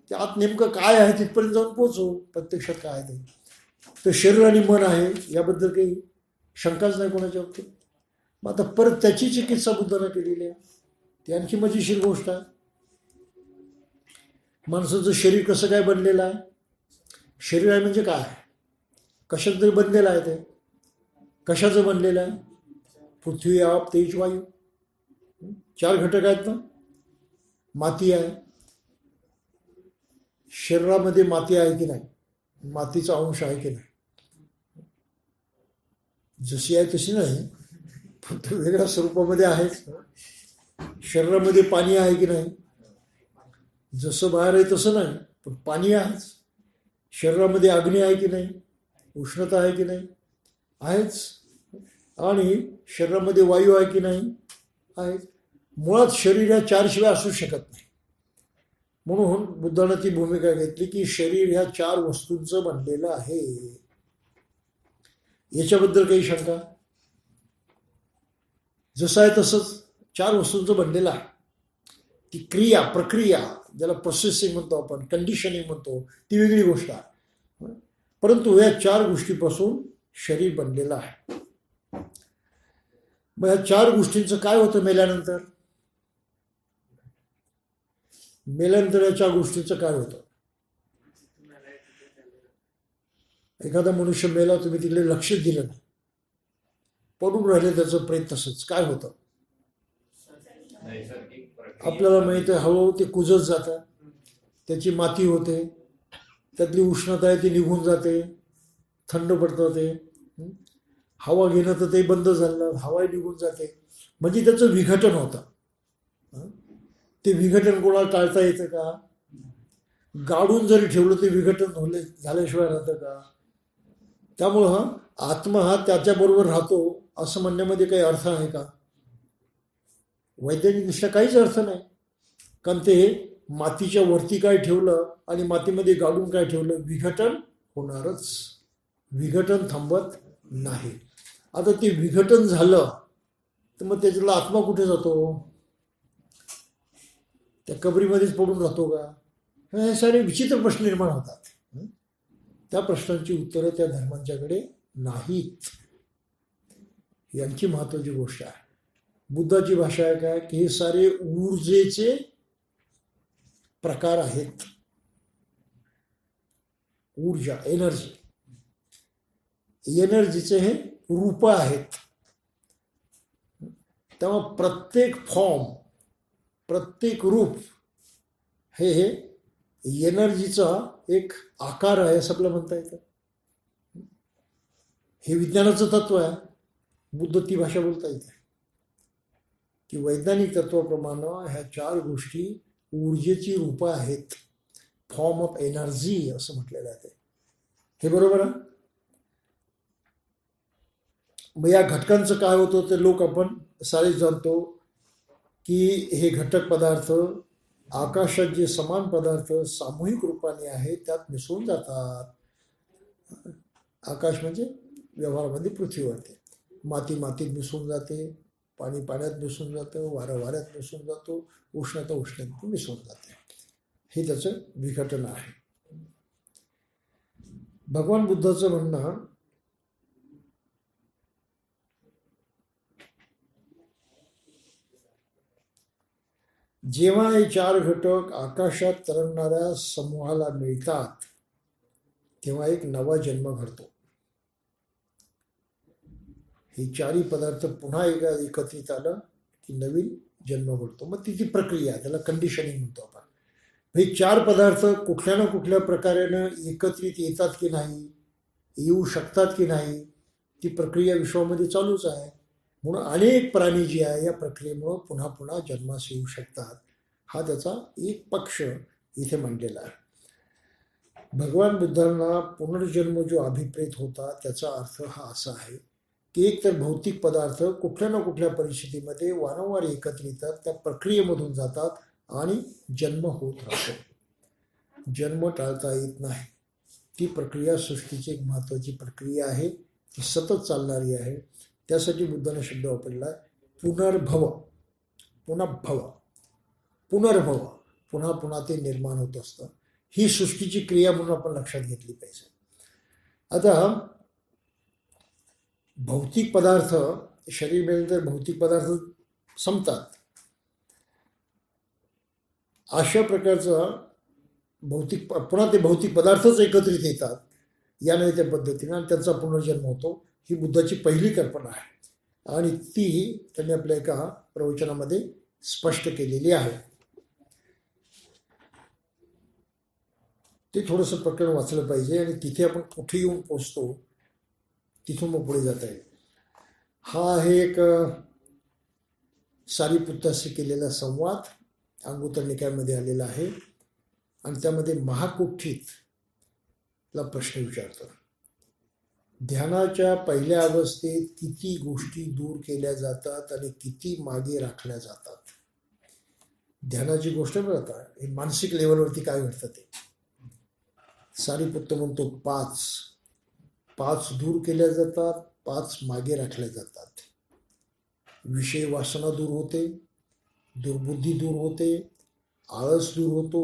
त्यात नेमकं काय आहे तिथपर्यंत जाऊन पोहोचू, प्रत्यक्षात काय आहे ते. तर शरीर आणि मन आहे याबद्दल काही शंकाच नाही कोणाच्या बाबतीत. मग आता परत त्याची चिकित्सा बुद्धानं केलेली आहे. ती आणखी मजेशीर गोष्ट आहे. माणसाचं शरीर कसं काय बनलेलं आहे, शरीर आहे म्हणजे काय, कशात तरी बनलेलं आहे. ते कशाचं बनलेलं आहे, पृथ्वी आप तेज वायू, 4 घटक आहेत ना. माती आहे, शरीरामध्ये माती आहे की नाही, मातीचा अंश आहे की नाही, जशी आहे तशी नाही पण तो वेगळ्या स्वरूपामध्ये आहेच. शरीरामध्ये पाणी आहे की नाही, जसं बाहेर आहे तसं नाही पण पाणी आहेच. शरीरामध्ये अग्नी आहे की नाही, उष्णता आहे की नाही, आहेच. आणि शरीरामध्ये वायू आहे की नाही, आहेच. मुळात शरीर या 4 शिवाय असू शकत नाही. म्हणून बुद्धानं ती भूमिका घेतली की शरीर ह्या 4 वस्तूंचं बनलेलं आहे. याच्याबद्दल काही शंका, जसं आहे तसंच 4 वस्तूंचं बनलेलं आहे. ती प्रक्रिया ज्याला प्रोसेसिंग म्हणतो आपण, कंडिशनिंग म्हणतो, ती वेगळी गोष्ट आहे. परंतु या 4 गोष्टीपासून शरीर बनलेलं आहे. मग या 4 गोष्टींचं काय होतं मेल्यानंतर, मेल्यानंतर या 4 गोष्टींचं काय होतं. एखादा मनुष्य मेला, तुम्ही तिकडे लक्ष दिलं नाही, पडून राहिले त्याचं प्रेत, तसंच काय होतं आपल्याला माहित आहे. हळूहळू ते कुजत जातं, त्याची माती होते, त्यातली उष्णता आहे ती निघून जाते, थंड पडतं ते. हवा घेणं तर ते बंद झालं, हवा निघून जाते, म्हणजे त्याचं विघटन होतं. हं? ते विघटन कोणाला टाळता येतं का? गाडून जरी ठेवलं ते विघटन झाल्याशिवाय राहतं का? त्यामुळं आत्मा हा त्याच्याबरोबर राहतो असं म्हणण्यामध्ये काही अर्थ आहे का? वैज्ञानिकदृष्ट्या काहीच अर्थ नाही. कारण ते मातीच्या वरती काय ठेवलं आणि मातीमध्ये गाडून काय ठेवलं, विघटन होणारच, विघटन थांबत नाही. आता ते विघटन झालं तर मग त्याच्यातला आत्मा कुठे जातो? त्या कबरीमध्येच पडून राहतो का? हे सारे विचित्र प्रश्न निर्माण होतात. त्या प्रश्नांची उत्तरं त्या धर्मांच्याकडे नाहीत. यांची महत्वाची गोष्ट आहे. बुद्धाची भाषा आहे काय की हे सारे ऊर्जेचे प्रकार आहेत. ऊर्जा, एनर्जी, एनर्जीचे हे रूप आहेत. तेव्हा प्रत्येक फॉर्म, प्रत्येक रूप हे एनर्जीचा एक आकार आहे असं आपल्याला म्हणता येतं. हे विज्ञानाचं तत्व आहे. बुद्ध ती भाषा बोलता येते की वैज्ञानिक तत्वाप्रमाणे ह्या चार गोष्टी ऊर्जेची रूपं आहेत, फॉर्म ऑफ एनर्जी असं म्हटलेलं आहे. हे बरोबर आहे. मग या घटकांचं काय होतं ते लोक आपण सारे जाणतो की हे घटक पदार्थ आकाशात जे समान पदार्थ सामूहिक रूपाने आहेत त्यात मिसळून जातात. आकाश म्हणजे व्यवहारामध्ये पृथ्वीवरती, माती मातीत मिसळून जाते, पाणी पाण्यात मिसळून जातं, वारा वाऱ्यात मिसळून जातो, उष्णता उष्णतेत मिसळून जाते. हे त्याचं विघटन आहे. भगवान बुद्धाचं म्हणणं जेव्हा हे चार घटक आकाशात तरंगणाऱ्या समूहाला मिळतात तेव्हा एक नवा जन्म घडतो. हे चारही पदार्थ पुन्हा एकत्रित आलं की नवीन जन्म घडतो. मग ती प्रक्रिया, त्याला कंडिशनिंग म्हणतो आपण. हे चार पदार्थ कुठल्या ना कुठल्या प्रकारेनं एकत्रित येतात की नाही, येऊ शकतात की नाही, ती प्रक्रिया विश्वामध्ये चालूच आहे. म्हणून अनेक प्राणी जे आहे या प्रक्रियेमुळं पुन्हा पुन्हा जन्मास येऊ शकतात. हा त्याचा एक पक्ष इथे मांडलेला आहे. भगवान बुद्धांना पुनर्जन्म जो अभिप्रेत होता त्याचा अर्थ हा असा आहे की एक तर भौतिक पदार्थ कुठल्या ना कुठल्या परिस्थितीमध्ये वारंवार एकत्र येतात, त्या प्रक्रियेमधून जातात आणि जन्म होत राहतो. जन्म टाळता येत नाही. ती प्रक्रिया सृष्टीची एक महत्त्वाची प्रक्रिया आहे, ती सतत चालणारी आहे. त्यासाठी बुद्धाने शब्द वापरला पुनर्भव. पुन्हा भव, पुनर्भव, पुन्हा पुन्हा ते निर्माण होत असतं. ही सृष्टीची क्रिया म्हणून आपण लक्षात घेतली पाहिजे. आता भौतिक पदार्थ, शरीर मिळाल्यानंतर भौतिक पदार्थ संपतात. अशा प्रकारचं भौतिक पुन्हा ते भौतिक पदार्थच एकत्रित येतात या नाही त्या पद्धतीने आणि त्यांचा पुनर्जन्म होतो. ही बुद्धाची पहिली कल्पना आहे आणि ती त्यांनी आपल्या एका प्रवचनामध्ये स्पष्ट केलेली आहे. ते थोडंसं प्रकरण वाचलं पाहिजे आणि तिथे आपण कुठे येऊन पोचतो तिथून मग पुढे जाता येईल. हा आहे एक सारीपुत्ताशी केलेला संवाद, अंगुत्तर निकायामध्ये आलेला आहे आणि त्यामध्ये महाकुठीतला प्रश्न विचारतो. ध्यानाच्या पहिल्या अवस्थेत किती गोष्टी दूर केल्या जातात आणि किती मागे राखल्या जातात? ध्यानाची गोष्ट बघता हे मानसिक लेवलवरती काय घडतं ते. सारीपुत्त म्हणतो 5 दूर केल्या जातात, 5 मागे राखल्या जातात. विषय वासना दूर होते, दुर्बुद्धी दूर होते, आळस दूर होतो,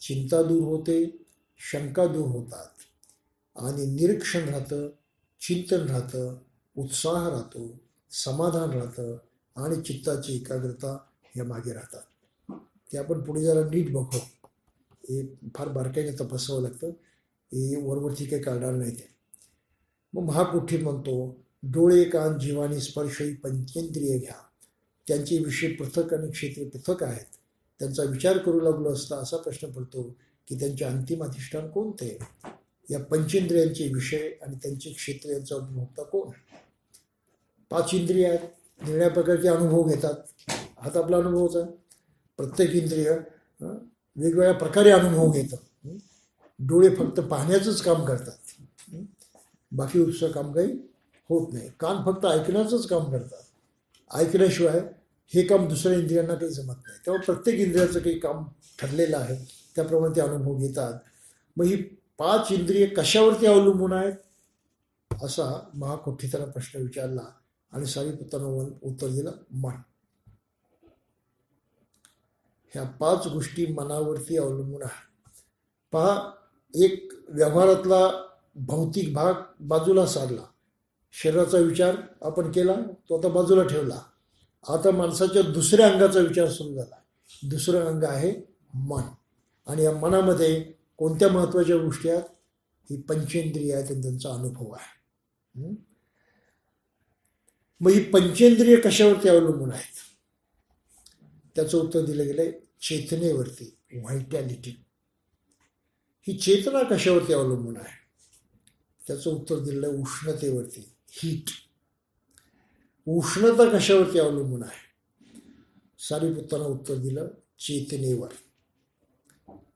चिंता दूर होते, शंका दूर होतात आणि निरीक्षण राहतं, चिंतन राहतं, उत्साह राहतो, समाधान राहतं आणि चित्ताची एकाग्रता या मागे राहतात. ते आपण पुढे जरा नीट बघू. हे फार बारकाईने तपासावं लागतं, हे वरवरती काही काढणार नाही ते. मग महाकुठीत म्हणतो डोळे, कान, जिव्हाणी, स्पर्श ही पंचेंद्रिय घ्या. त्यांचे विषय पृथक आणि क्षेत्रे पृथक आहेत. त्यांचा विचार करू लागलो असता असा प्रश्न पडतो की त्यांचे अंतिम अधिष्ठान कोणते? या पंचेंद्रियांचे विषय आणि त्यांचे क्षेत्र यांचा उपभोक्ता कोण? 5 इंद्रिय आहेत, वेगळ्या प्रकारचे अनुभव घेतात. हा तर आपला अनुभवच आहे. प्रत्येक इंद्रिय वेगवेगळ्या प्रकारे अनुभव घेतं. डोळे फक्त पाहण्याचंच काम करतात, बाकी दुसरं काम काही होत नाही. कान फक्त ऐकण्याचंच काम करतात, ऐकल्याशिवाय हे काम दुसऱ्या इंद्रियांना काही जमत नाही. तेव्हा प्रत्येक इंद्रियाचं काही काम ठरलेलं आहे, त्याप्रमाणे ते अनुभव घेतात. मग ही 5 इंद्रिय कशावरती अवलंबून आहेत, असा महाकुठीतला प्रश्न विचारला आणि सारिपुत्रानं उत्तर दिलं, मन. ह्या 5 गोष्टी मनावरती अवलंबून आहे. पहा, एक व्यवहारातला भौतिक भाग बाजूला सारला, शरीराचा विचार आपण केला, तो आता बाजूला ठेवला. आता माणसाच्या दुसऱ्या अंगाचा विचार सुरू झाला. दुसरं अंग आहे मन. आणि या मनामध्ये कोणत्या महत्त्वाच्या गोष्टी आहेत, ही पंचेंद्रिय आहेत आणि त्यांचा अनुभव आहे. मग ही पंचेंद्रिय कशावरती अवलंबून आहेत, त्याचं उत्तर दिलं गेलंय चेतनेवरती, व्हायटॅलिटी. ही चेतना कशावरती अवलंबून आहे, त्याचं उत्तर दिलेलं आहे उष्णतेवरती, हीट. उष्णता कशावरती अवलंबून आहे, सारिपुत्रानं उत्तर दिलं चेतनेवर.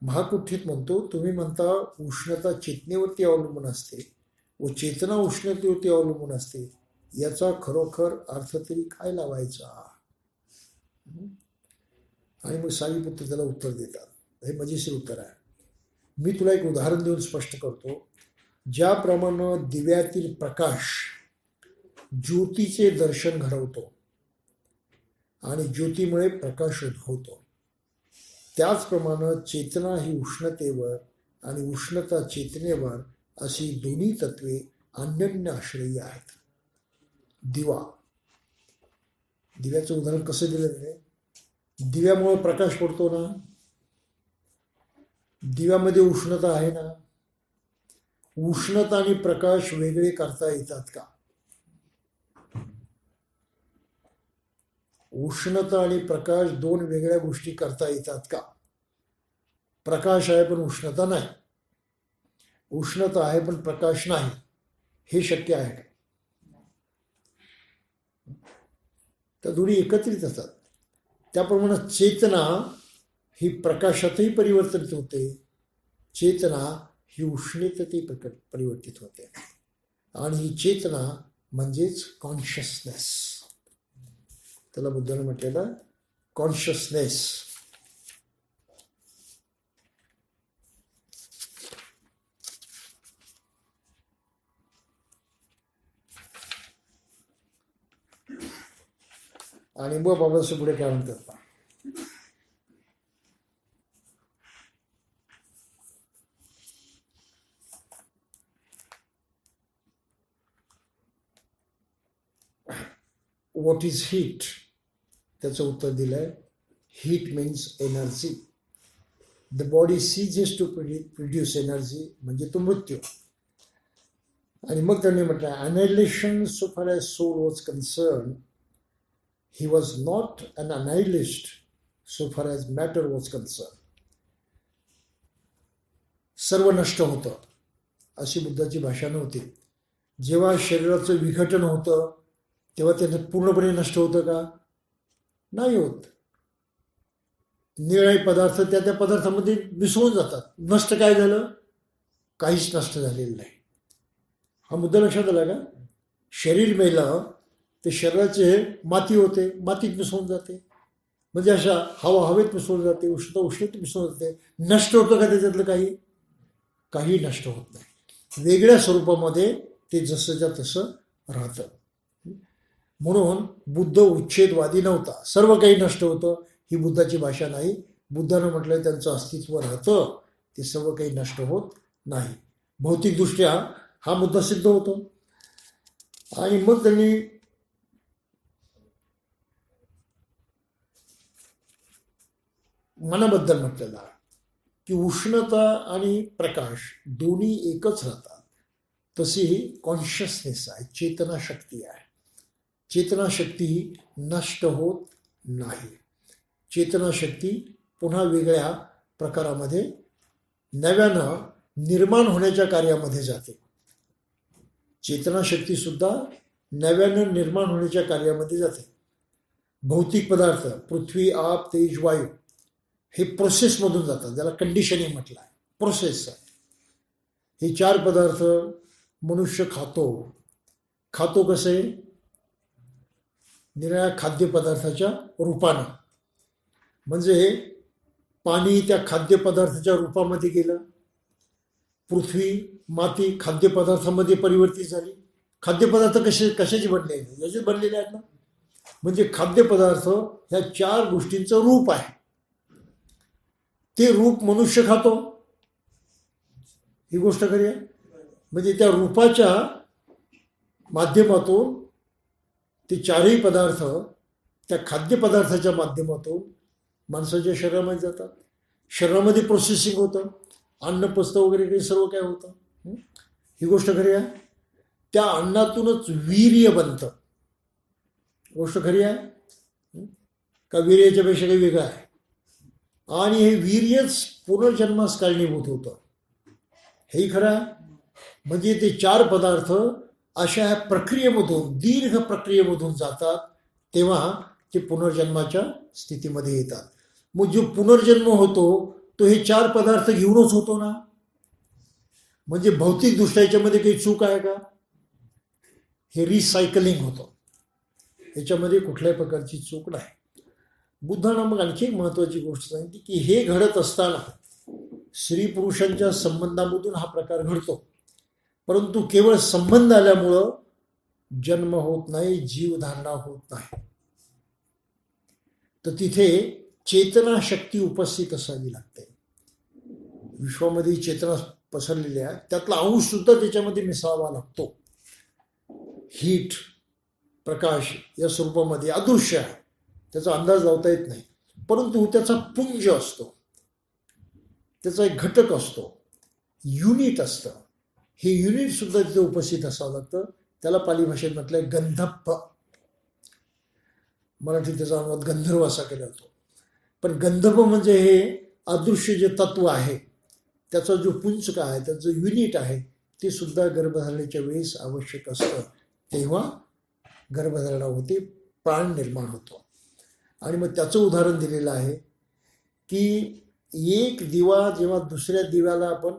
महाकुठीत म्हणतो, तुम्ही म्हणता उष्णता चेतनेवरती अवलंबून असते व चेतना उष्णतेवरती अवलंबून असते, याचा खरोखर अर्थ तरी काय लावायचा. आणि मग सारिपुत्र त्याला उत्तर देतात. हे मजेशीर उत्तर आहे. मी तुला एक उदाहरण देऊन स्पष्ट करतो. ज्याप्रमाणे दिव्यातील प्रकाश ज्योतीचे दर्शन घडवतो आणि ज्योतीमुळे प्रकाश उद्भवतो, त्याचप्रमाणे चेतना ही उष्णतेवर आणि उष्णता चेतनेवर अशी दोन्ही तत्वे अन्योन्य आश्रयी आहेत. दिव्याचं उदाहरण कसं दिलं आहे, दिव्यामुळे प्रकाश पडतो ना, दिव्यामध्ये उष्णता आहे ना. उष्णता आणि प्रकाश वेगळे करता येतात का? उष्णता आणि प्रकाश दोन वेगळ्या गोष्टी करता येतात का? प्रकाश आहे पण उष्णता नाही, उष्णता आहे पण प्रकाश नाही, हे शक्य आहे का? तर दोन्ही एकत्रित असतात. त्याप्रमाणे चेतना ही प्रकाशातही परिवर्तित होते, चेतना ही उष्णतेतही परिवर्तित होते. आणि ही चेतना म्हणजेच कॉन्शियसनेस. त्याला बुद्धाने म्हटलेलं कॉन्शियसनेस. आणि मग बाबाचं पुढे काय म्हणतात, व्हॉट इज हीट, त्याचं उत्तर दिलंय heat means energy. The body ceases to produce energy, म्हणजे तो मृत्यू. आणि मग त्यांनी म्हटलं annihilation so far as soul was concern, he was not an annihilist so far as matter was concerned. सर्व नष्ट होतं अशी बुद्धाची भाषा नव्हती. जेव्हा शरीराचं विघटन होतं तेव्हा त्याचं पूर्णपणे नष्ट होतं का? नाही होत. निराळे पदार्थ त्या त्या पदार्थामध्ये मिसळून जातात. नष्ट काय झालं? काहीच नष्ट झालेलं नाही. हा मुद्दा लक्षात आला का? शरीर मेलं ते शरीराचे माती होते, मातीत मिसळून जाते. म्हणजे अशा हवा हवेत मिसळून जाते, उष्णता उष्णतेत मिसळून जाते. नष्ट होतं का त्याच्यातलं काही? काही नष्ट होत नाही. वेगळ्या स्वरूपामध्ये ते जसंच्या तसं राहतं. म्हणून बुद्ध उच्छेदवादी नव्हता. सर्व काही नष्ट होतं ही बुद्धाची भाषा नाही. बुद्धानं म्हटलं त्यांचं अस्तित्व राहतं, ते सर्व काही नष्ट होत नाही. भौतिकदृष्ट्या हा मुद्दा सिद्ध होतो. आणि मग त्यांनी मनाबद्दल म्हटलेलं आहे की उष्णता आणि प्रकाश दोन्ही एकच राहतात. तशी ही कॉन्शियसनेस आहे, चेतना शक्ती आहे. चेतना शक्ती ही नष्ट होत नाही. चेतना शक्ती पुन्हा वेगळ्या प्रकारामध्ये नव्यानं निर्माण होण्याच्या कार्यामध्ये जाते. चेतना शक्ती सुद्धा नव्यानं निर्माण होण्याच्या कार्यामध्ये जाते. भौतिक पदार्थ पृथ्वी, आप, तेज, वायू हे प्रोसेसमधून जातात, ज्याला कंडिशनिंग म्हटलं आहे, प्रोसेस. हे 4 पदार्थ मनुष्य खातो कसे? निराळ्या खाद्यपदार्थाच्या रूपानं. म्हणजे पाणी त्या खाद्यपदार्थाच्या रूपामध्ये गेलं, पृथ्वी, माती खाद्यपदार्थामध्ये परिवर्तित झाली. खाद्यपदार्थ कशाचे बनले आहेत? याचेच बनलेले आहेत ना. म्हणजे खाद्यपदार्थ ह्या 4 गोष्टींचं रूप आहे. ते रूप मनुष्य खातो, ही गोष्ट खरी आहे. म्हणजे त्या रूपाच्या माध्यमातून ते 4ही पदार्थ त्या खाद्यपदार्थाच्या माध्यमातून माणसाच्या शरीरामध्ये जातात. शरीरामध्ये प्रोसेसिंग होतं, अन्न पचतं वगैरे काही सर्व काय होतं. ही गोष्ट खरी आहे. त्या अन्नातूनच वीर्य बनतं. गोष्ट खरी आहे का? वीर्याच्या पेक्षा काही वेगळं आहे. आणि हे वीर्यच पुनर्जन्मास कारणीभूत होतं, हेही खरं आहे. म्हणजे ते 4 पदार्थ अशा ह्या प्रक्रियेमधून, दीर्घ प्रक्रियेमधून जातात, तेव्हा ते पुनर्जन्माच्या स्थितीमध्ये येतात. मग जो पुनर्जन्म होतो तो हे 4 पदार्थ घेऊनच होतो ना. म्हणजे भौतिकदृष्ट्या याच्यामध्ये काही चूक आहे का? हे रिसायकलिंग होतं, याच्यामध्ये कुठल्याही प्रकारची चूक नाही. बुद्धानं मग आणखी एक महत्त्वाची गोष्ट सांगितली की हे घडत असताना स्त्री पुरुषांच्या संबंधामधून हा प्रकार घडतो, परंतु केवळ संबंध आल्यामुळं जन्म होत नाही, जीवधारणा होत नाही. तर तिथे चेतना शक्ती उपस्थित असावी लागते. विश्वामध्ये चेतना पसरलेली आहे, त्यातला अंश सुद्धा त्याच्यामध्ये मिसळावा लागतो. हीट, प्रकाश या स्वरूपामध्ये अदृश्य आहे, त्याचा अंदाज लावता येत नाही, परंतु त्याचा पुंज असतो, त्याचा एक घटक असतो, युनिट असतं. हे युनिट सुद्धा तिथे उपस्थित असावं लागतं. त्याला पाली भाषेत म्हटलंय गंधप्प. मराठीत त्याचा अनुवाद गंधर्व असा केला जातो. पण गंधर्व म्हणजे हे अदृश्य जे तत्व आहे, त्याचा जो पुंज आहे, त्याचं जो युनिट आहे, ते सुद्धा गर्भधारणेच्या वेळेस आवश्यक असतं. तेव्हा गर्भधारणा होते, प्राण निर्माण होतो. आणि मग त्याचं उदाहरण दिलेलं आहे की एक दिवा जेव्हा दुसऱ्या दिव्याला आपण,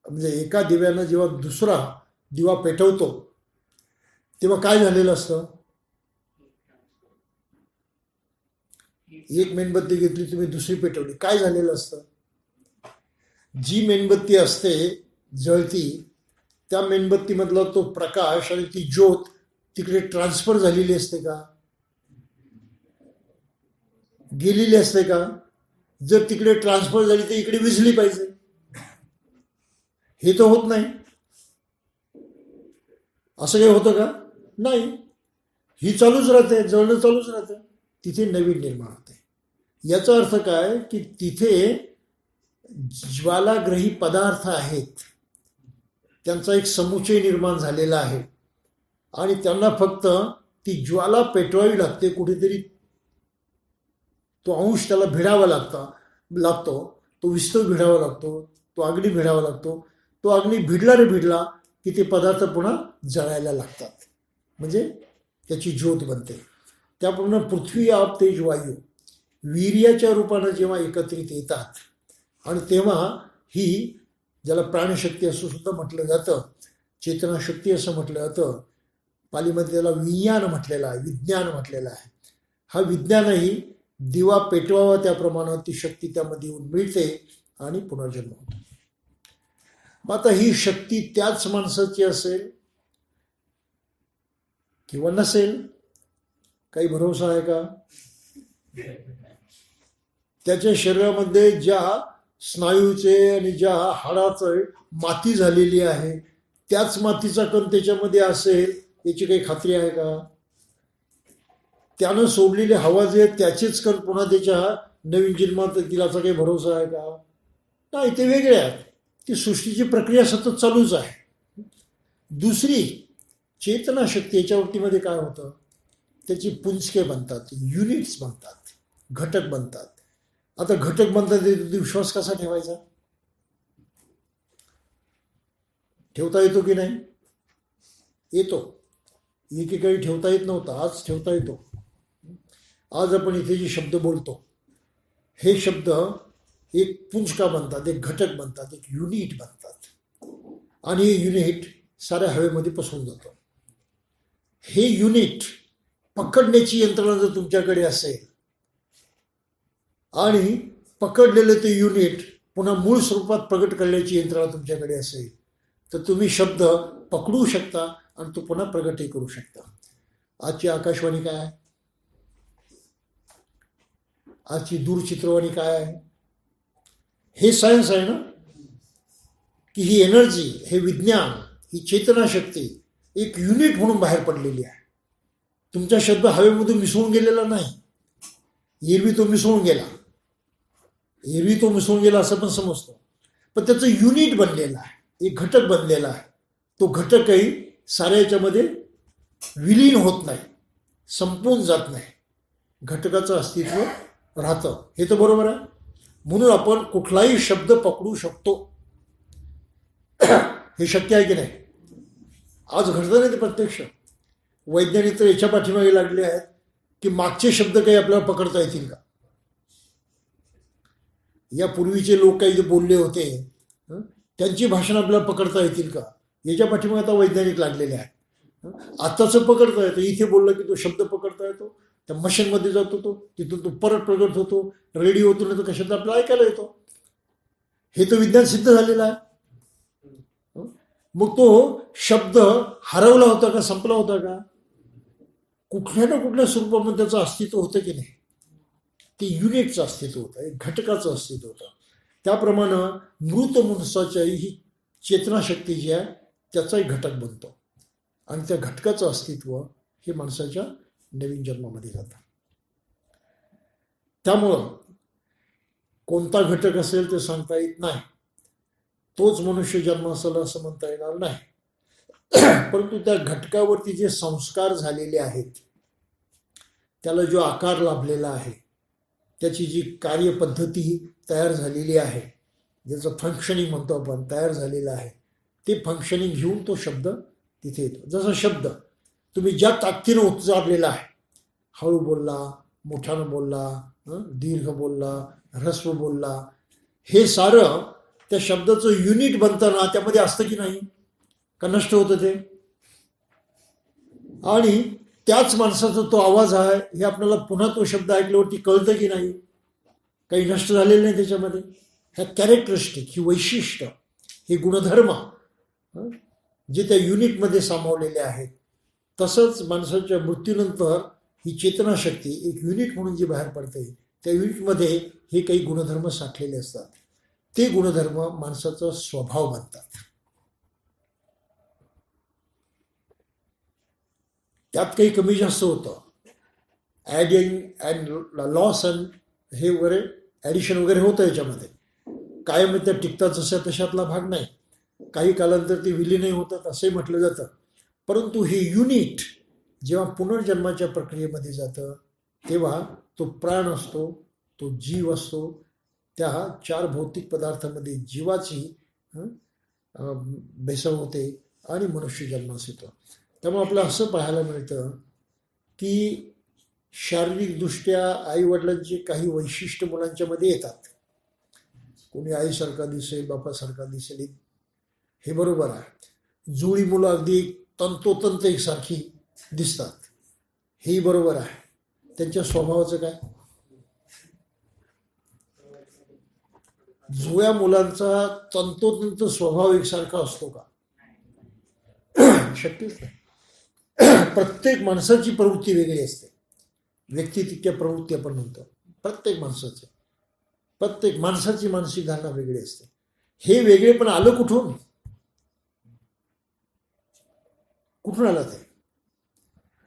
म्हणजे एका दिव्यानं जेव्हा दुसरा दिवा पेटवतो तेव्हा काय झालेलं असतं? एक मेणबत्ती घेतली तुम्ही, दुसरी पेटवली, काय झालेलं असतं? जी मेणबत्ती असते जळती, त्या मेणबत्तीमधला तो प्रकाश आणि ती ज्योत तिकडे ट्रान्सफर झालेली असते का? गेलेली असते का? जर तिकडे ट्रान्सफर झाली तर इकडे विझली पाहिजे, हे तर होत नाही. असं काही होतं का? नाही. ही चालूच राहते, जळणं चालूच राहतं. तिथे नवीन निर्माण होते. याचा अर्थ काय की तिथे ज्वालाग्रही पदार्थ आहेत, त्यांचा एक समुच्चय निर्माण झालेला आहे आणि त्यांना फक्त ती ज्वाला पेटवावी लागते. कुठेतरी तो अंश त्याला भिडावा लागतो, तो विस्तव भिडावा लागतो, तो अग्नी भिडावा लागतो. तो अग्नी भिडला की ते पदार्थ पुन्हा जळायला लागतात, म्हणजे त्याची ज्योत बनते. त्याप्रमाणे पृथ्वी, आप, तेज, वायू वीर्याच्या रूपानं जेव्हा एकत्रित येतात आणि तेव्हा ही, ज्याला प्राणशक्ती असं सुद्धा म्हटलं जातं, चेतनाशक्ती असं म्हटलं जातं, पालीमध्ये त्याला विज्ञान म्हटलेलं आहे, विज्ञान म्हटलेलं आहे. हा विज्ञानही दिवा पेटवावा त्याप्रमाणे ती शक्ती त्यामध्ये येऊन मिळते आणि पुनर्जन्म होतो. मग आता ही शक्ती त्याच माणसाची असेल किंवा नसेल, काही भरोसा आहे का? त्याच्या शरीरामध्ये ज्या स्नायूचे आणि ज्या हाडाचं माती झालेली आहे, त्याच मातीचा कण त्याच्यामध्ये असेल याची काही खात्री आहे का? त्यानं सोडलेली हवा जे त्याचेच कण पुन्हा त्याच्या नवीन जन्मात दिलाचा काही भरोसा आहे का? नाही, ते वेगळे आहेत. ती सृष्टीची प्रक्रिया सतत चालूच आहे. दुसरी चेतनाशक्ती, याच्या बाबतीमध्ये काय होतं? त्याची पुंजके बनतात, युनिट्स बनतात, घटक बनतात. आता घटक बनतात, विश्वास कसा ठेवायचा? ठेवता येतो की नाही? येतो. एकेकाळी ठेवता येत नव्हता, आज ठेवता येतो. आज आपण इथे जे शब्द बोलतो हे शब्द एक पुंजका बनतात, एक घटक बनतात, एक युनिट बनतात आणि हे युनिट साऱ्या हवेमध्ये पसरून जातं. हे युनिट पकडण्याची यंत्रणा जर तुमच्याकडे असेल आणि पकडलेलं ते युनिट पुन्हा मूळ स्वरूपात प्रगट करण्याची यंत्रणा तुमच्याकडे असेल तर तुम्ही शब्द पकडू शकता आणि तो पुन्हा प्रगटही करू शकता. आजची आकाशवाणी काय आहे, आजची दूरचित्रवाणी काय आहे, हे सायन्स आहे ना. की ही एनर्जी, हे विज्ञान, ही चेतनाशक्ती एक युनिट म्हणून बाहेर पडलेली आहे. तुमचा शब्द हवेमधून मिसळून गेलेला नाही. एरवी तो मिसळून गेला असं पण समजतो, पण त्याचं युनिट बनलेलं आहे, एक घटक बनलेला आहे. तो घटकही साऱ्या याच्यामध्ये विलीन होत नाही, संपून जात नाही, घटकाचं अस्तित्व राहतं. हे तर बरोबर आहे. म्हणून आपण कुठलाही शब्द पकडू शकतो. हे शक्य आहे की नाही? आज घडतं नाही ते प्रत्यक्ष. वैज्ञानिक तर याच्या पाठीमागे लागले आहेत की मागचे शब्द काही आपल्याला पकडता येतील का. या पूर्वीचे लोक काही जे बोलले होते त्यांची भाषण आपल्याला पकडता येतील का, याच्या पाठीमागे आता वैज्ञानिक लागलेले आहेत. आत्ताचं पकडता येतं, इथे बोललं की तो शब्द पकडता येतो, त्या मशीनमध्ये जातो तो, तिथून तो परत प्रगट होतो, रेडिओतून येतो, कशात आपल्याला ऐकायला येतो. हे तर विज्ञान सिद्ध झालेलं आहे. मग तो शब्द हरवला होता का, संपला होता का? कुठल्या ना कुठल्या स्वरूपामध्ये त्याचं अस्तित्व होतं की नाही. ते युनिटचं अस्तित्व होतं, एक घटकाचं अस्तित्व होतं. त्याप्रमाणे मृत माणसाच्याही ही चेतनाशक्ती जी आहे त्याचाही घटक बनतो आणि त्या घटकाचं अस्तित्व हे माणसाच्या नवीन जन्मामध्ये जातं. त्यामुळं कोणता घटक असेल ते सांगता येत नाही, तोच मनुष्य जन्म असेल असं म्हणता येणार नाही. परंतु त्या घटकावरती जे संस्कार झालेले आहेत, त्याला जो आकार लाभलेला आहे, त्याची जी कार्यपद्धती तयार झालेली आहे, ज्याचं फंक्शनिंग म्हणतो आपण, तयार झालेलं आहे, ते फंक्शनिंग घेऊन तो शब्द तिथे येतो. जसा शब्द तुम्ही ज्या ताकदीनं उच्चारलेला आहे, हळू बोलला, मोठ्यानं बोलला, दीर्घ बोलला, ह्रस्व बोलला, हे सारं त्या शब्दाचं युनिट बनताना त्यामध्ये असतं की नाही, का नष्ट होतं ते. आणि त्याच माणसाचा तो आवाज आहे हे आपल्याला पुन्हा तो शब्द ऐकल्यावरती कळतं की नाही, काही नष्ट झालेलं नाही त्याच्यामध्ये. ह्या कॅरेक्टरिस्टिक, ही वैशिष्ट्य, हे गुणधर्म जे त्या युनिटमध्ये सामावलेले आहेत. तसंच माणसाच्या मृत्यूनंतर ही चेतनाशक्ती एक युनिट म्हणून जी बाहेर पडते, त्या युनिटमध्ये हे काही गुणधर्म साठलेले असतात. ते गुणधर्म माणसाचा स्वभाव बनतात. त्यात काही कमी जास्त होतं, ॲडिंग अँड लॉस अँड हे वगैरे, ॲडिशन वगैरे होतं याच्यामध्ये. कायम त्या टिकतात जशा तशातला भाग नाही, काही कालांतर ते विलीनही होतात असंही म्हटलं जातं. परंतु हे युनिट जेव्हा पुनर्जन्माच्या प्रक्रियेमध्ये जातं तेव्हा तो प्राण असतो, तो जीव असतो. त्या 4 भौतिक पदार्थामध्ये जीवाची भेसळ होते आणि मनुष्य जन्मास येतो. त्यामुळे आपलं असं पाहायला मिळतं की शारीरिकदृष्ट्या आईवडिलांचे काही वैशिष्ट्य मुलांच्यामध्ये येतात. कोणी आईसारखा दिसेल, बापासारखा दिसेल, हे बरोबर आहे. जुळी मुलं अगदी तंतोतंत एकसारखी दिसतात, हेही बरोबर आहे. त्यांच्या स्वभावाचं काय? जुळ्या मुलांचा तंतोतंत स्वभाव एकसारखा असतो का? शक्यच नाही. प्रत्येक माणसाची प्रवृत्ती वेगळी असते. व्यक्ती तितक्या प्रवृत्ती आपण म्हणतो. प्रत्येक माणसाची मानसिक धारणा वेगळी असते. हे वेगळे पण आलं कुठून? कुठून आलं ते?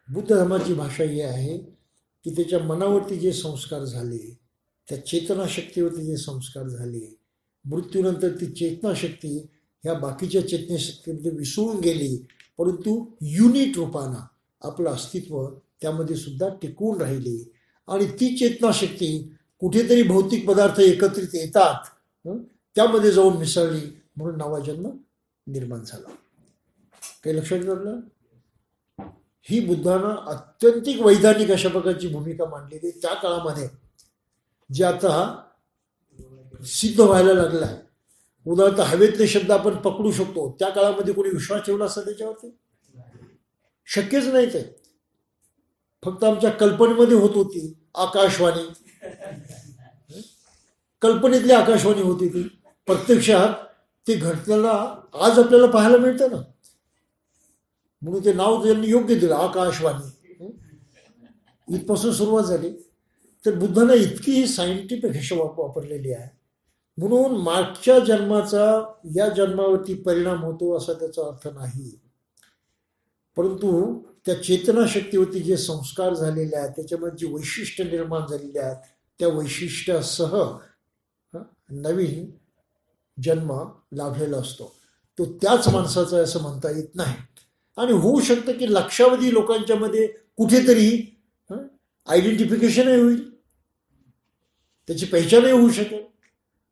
बुद्ध धर्माची भाषा ही आहे की त्याच्या मनावरती जे संस्कार झाले, त्या चेतनाशक्तीवरती जे संस्कार झाले, मृत्यूनंतर ती चेतनाशक्ती ह्या बाकीच्या चेतनाशक्तीमध्ये विसरून गेली, परंतु युनिट रूपानं आपलं अस्तित्व त्यामध्ये सुद्धा टिकून राहिली. आणि ती चेतनाशक्ती कुठेतरी भौतिक पदार्थ एकत्रित येतात, त्यामध्ये जाऊन मिसळली, म्हणून नवा जन्म निर्माण झाला. काही लक्षात ठेवलं? ही बुद्धानं अत्यंतिक वैधानिक अशा प्रकारची भूमिका मांडलेली त्या काळामध्ये, जे आता सिद्ध व्हायला लागलं आहे. उदाहरणार्थ हवेतले शब्द आपण पकडू शकतो, त्या काळामध्ये कोणी विश्वास ठेवला असता त्याच्यावरती? शक्यच नाही. ते फक्त आमच्या कल्पनेमध्ये होत होती आकाशवाणी, कल्पनेतली आकाशवाणी होती ती. प्रत्यक्षात ते घडताना आज आपल्याला पाहायला मिळतं ना, म्हणून ते नाव त्यांनी योग्य दिलं, आकाशवाणी. इथपासून सुरुवात झाली. तर बुद्धानं इतकी सायंटिफिक भाषा वापरलेली आहे, म्हणून मागच्या जन्माचा या जन्मावरती परिणाम होतो असा त्याचा अर्थ नाही. परंतु त्या चेतनाशक्तीवरती जे संस्कार झालेले आहेत, त्याच्यामध्ये जी वैशिष्ट्य निर्माण झालेली आहेत, त्या वैशिष्ट्यासह नवीन जन्म लाभलेला असतो. तो त्याच माणसाचा असं म्हणता येत नाही. आणि होऊ शकतं की लक्षावधी लोकांच्या मध्ये कुठेतरी आयडेंटिफिकेशनही होईल, त्याची पहिचानही होऊ शकेल,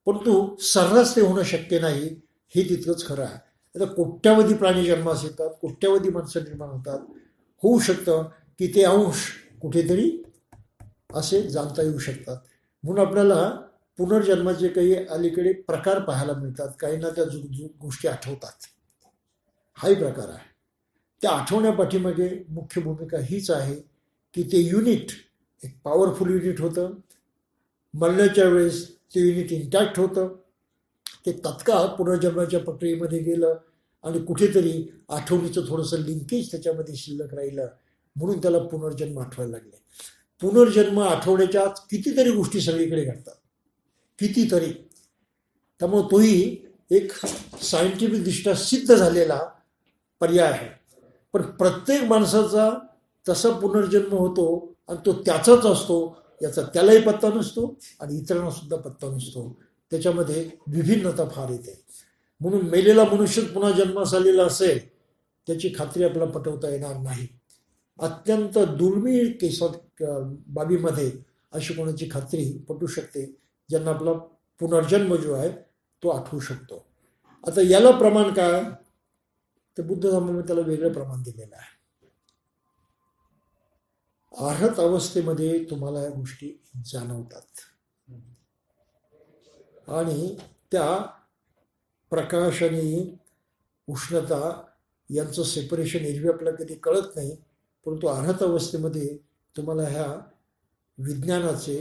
परंतु सर्रास ते होणं शक्य नाही, हे तितकंच खरं आहे. आता कोट्यावधी प्राणी जन्मास येतात, कोट्यावधी माणसं निर्माण होतात. होऊ शकतं की ते अंश कुठेतरी असे जाणता येऊ शकतात. म्हणून आपल्याला पुनर्जन्माचे काही अलीकडे प्रकार पाहायला मिळतात. काहींना त्या गोष्टी आठवतात, हाही प्रकार आहे. त्या आठवण्यापाठीमागे मुख्य भूमिका हीच आहे की ते युनिट एक पॉवरफुल युनिट होतं. मरण्याच्या वेळेस ते युनिट इंटॅक्ट होतं. ते तत्काळ पुनर्जन्माच्या प्रक्रियेमध्ये गेलं आणि कुठेतरी आठवणीचं थोडंसं लिंकेज त्याच्यामध्ये शिल्लक राहिलं, म्हणून त्याला पुनर्जन्म आठवायला लागले. पुनर्जन्म आठवण्याच्या कितीतरी गोष्टी सगळीकडे घडतात, कितीतरी. त्यामुळे तोही एक सायंटिफिकदृष्ट्या सिद्ध झालेला पर्याय आहे. पण प्रत्येक माणसाचा तसा पुनर्जन्म होतो आणि तो त्याचाच असतो याचा त्यालाही पत्ता नसतो आणि इतरांना सुद्धा पत्ता नसतो. त्याच्यामध्ये विभिन्नता फार येते. म्हणून मेलेला मनुष्य पुन्हा जन्मास आलेला असेल त्याची खात्री आपल्याला पटवता येणार नाही. अत्यंत दुर्मिळ केसात बाबीमध्ये अशी कोणाची खात्री पटू शकते ज्यांना आपला पुनर्जन्म जो आहे तो आठवू शकतो. आता याला प्रमाण काय, तर बुद्ध धर्मामध्ये त्याला वेगळं प्रमाण दिलेलं आहे. अर्हत अवस्थेमध्ये तुम्हाला या गोष्टी जाणवतात आणि त्या प्रकाश आणि उष्णता यांचं सेपरेशन एरवी आपल्याला कधी कळत नाही, परंतु अर्हत अवस्थेमध्ये तुम्हाला ह्या विज्ञानाचे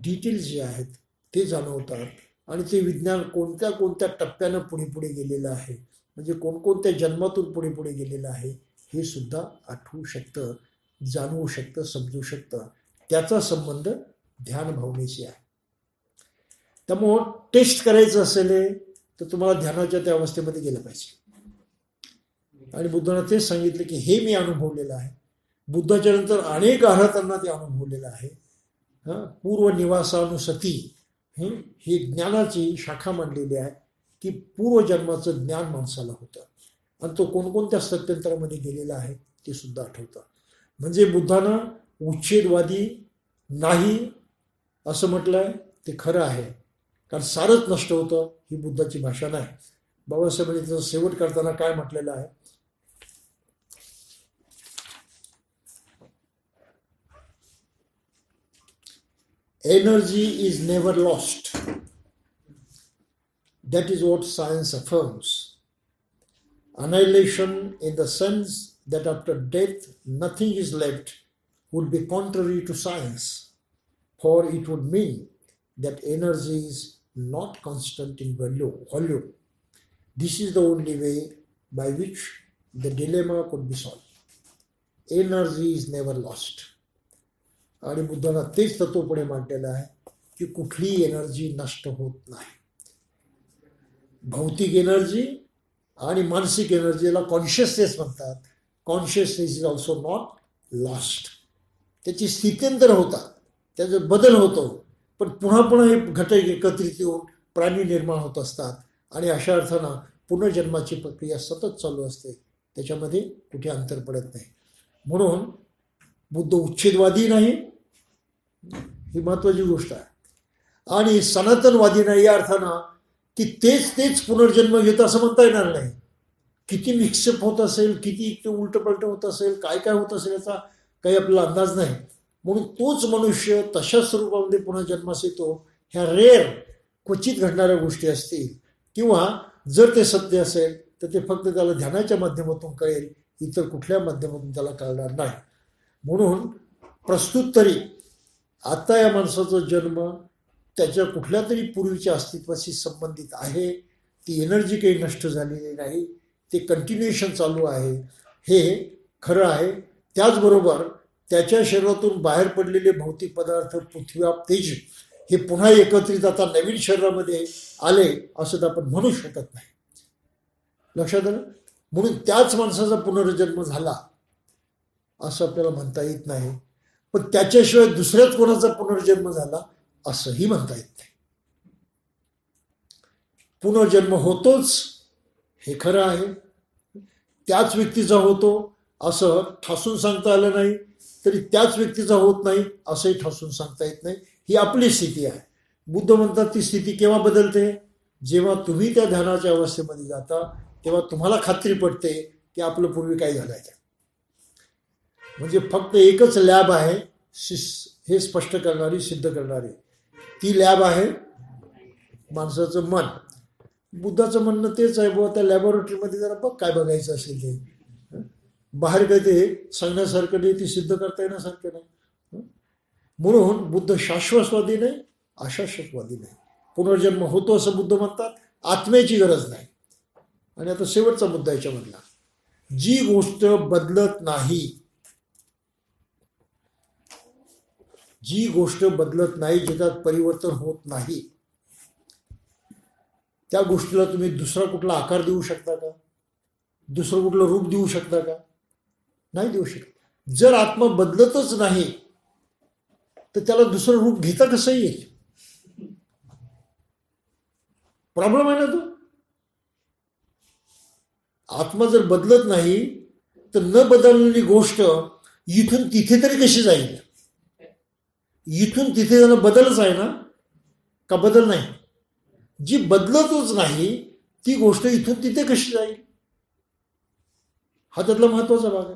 डिटेल्स जे आहेत ते जाणवतात. आणि ते विज्ञान कोणत्या कोणत्या टप्प्यानं पुढे पुढे गेलेलं आहे, म्हणजे कोणकोणत्या जन्मातून पुढे पुढे गेलेलं आहे हे सुद्धा आठवू शकतं, जाणवू शकतं, समजू शकतं. त्याचा संबंध ध्यान भावनेशी आहे. त्यामुळं टेस्ट करायचं असेल तर तुम्हाला ध्यानाच्या त्या अवस्थेमध्ये गेलं पाहिजे. आणि बुद्धानं तेच सांगितलं की हे मी अनुभवलेलं आहे. बुद्धाच्या नंतर अनेक अर्हतांना ते अनुभवलेलं आहे. पूर्वनिवासानुसती ही ज्ञानाची शाखा मांडलेली आहे की पूर्वजन्माचं ज्ञान माणसाला होतं आणि तो कोणकोणत्या सत्यंतरामध्ये गेलेला आहे ते सुद्धा आठवतं. म्हणजे बुद्धानं उच्छेदवादी नाही असं म्हटलंय ते खरं आहे, कारण सारंच नष्ट होतं ही बुद्धाची भाषा नाही. बाबासाहेबांनी त्याचं शेवट करताना काय म्हटलेलं आहे, energy is never lost. That is what science affirms. Annihilation in the sense that after death nothing is left would be contrary to science, for it would mean that energy is not constant in volume. This is the only way by which the dilemma could be solved. Energy is never lost. आणि बुद्धांना तेच तत्व पुढे मांडलेलं आहे की कुठलीही energy नष्ट होत नाही. भौतिक एनर्जी आणि मानसिक एनर्जीला कॉन्शियसनेस म्हणतात. Consciousness is also not lost. त्याची स्थित्यंतर होतात, त्याचा बदल होतो, पण पुन्हा पुन्हा हे घटक एकत्रित येऊन प्राणी निर्माण होत असतात आणि अशा अर्थानं पुनर्जन्माची प्रक्रिया सतत चालू असते, त्याच्यामध्ये कुठे अंतर पडत नाही. म्हणून बुद्ध उच्छेदवादी नाही, ही महत्वाची गोष्ट आहे, आणि सनातनवादी नाही या अर्थानं की तेच पुनर्जन्म घेतं असं म्हणता येणार नाही. किती मिक्सअप होत असेल, किती उलटपलट होत असेल, काय काय होत असेल याचा काही आपला अंदाज नाही. म्हणून तोच मनुष्य तशा स्वरूपामध्ये पुन्हा जन्मास येतो. ह्या रेअर क्वचित घडणाऱ्या गोष्टी असतील, किंवा जर ते सत्य असेल तर ते फक्त त्याला ध्यानाच्या माध्यमातून कळेल, इतर कुठल्या माध्यमातून त्याला कळणार नाही. म्हणून प्रस्तुत तरी आता या माणसाचा जन्म त्याच्या कुठल्या तरी पूर्वीच्या अस्तित्वाशी संबंधित आहे. ती एनर्जी काही नष्ट झालेली नाही, ते कंटिन्युएशन चालू आहे, हे खरं आहे. त्याचबरोबर त्याच्या शरीरातून बाहेर पडलेले भौतिक पदार्थ, पृथ्वी, आप, तेज हे पुन्हा एकत्रित आता नवीन शरीरामध्ये आले असं तर आपण म्हणू शकत नाही. लक्षात आलं? म्हणून त्याच माणसाचा पुनर्जन्म झाला असं आपल्याला म्हणता येत नाही. पण त्याच्याशिवाय दुसऱ्याच कोणाचा पुनर्जन्म झाला असंही म्हणता येत नाही. पुनर्जन्म होतोच हे खरं आहे. त्याच व्यक्तीचा होतो असं ठासून सांगता आलं नाही, तरी त्याच व्यक्तीचा होत नाही असंही ठासून सांगता येत नाही. ही आपली स्थिती आहे. बुद्ध म्हणतात ती स्थिती केव्हा बदलते? जेव्हा तुम्ही त्या ध्यानाच्या अवस्थेमध्ये जाता तेव्हा तुम्हाला खात्री पडते की आपलं पूर्वी काय झालं आहे. म्हणजे फक्त एकच लॅब आहे हे स्पष्ट करणारी, सिद्ध करणारी. ती लॅब आहे माणसाचं मन. बुद्धाचं म्हणणं तेच आहे, बुवा त्या लॅबोरेटरीमध्ये जरा बघ काय बघायचं असेल ते. बाहेर काही ते सांगण्यासारखं नाही, ती सिद्ध करता येण्यासारखं नाही. म्हणून बुद्ध शाश्वतवादी नाही, अशाश्वतवादी नाही. पुनर्जन्म होतो असं बुद्ध म्हणतात, आत्म्याची गरज नाही. आणि आता शेवटचा मुद्दा याच्यामधला, जी गोष्ट बदलत नाही, जी गोष्ट बदलत नाही, ज्याच्यात परिवर्तन होत नाही, त्या गोष्टीला तुम्ही दुसरा कुठला आकार देऊ शकता का? दुसरं कुठलं रूप देऊ शकता का? नाही देऊ शकत. जर आत्मा बदलतच नाही तर त्याला दुसरं रूप घेता कसं येईल? प्रॉब्लेम आहे ना तो. आत्मा जर बदलत नाही तर न बदललेली गोष्ट इथून तिथे तरी कशी जाईल? इथून तिथे जाणं बदलच आहे ना, का बदल नाही? जी बदलतच नाही ती गोष्ट इथून तिथे कशी जाईल? हा त्यातला महत्वाचा भाग आहे.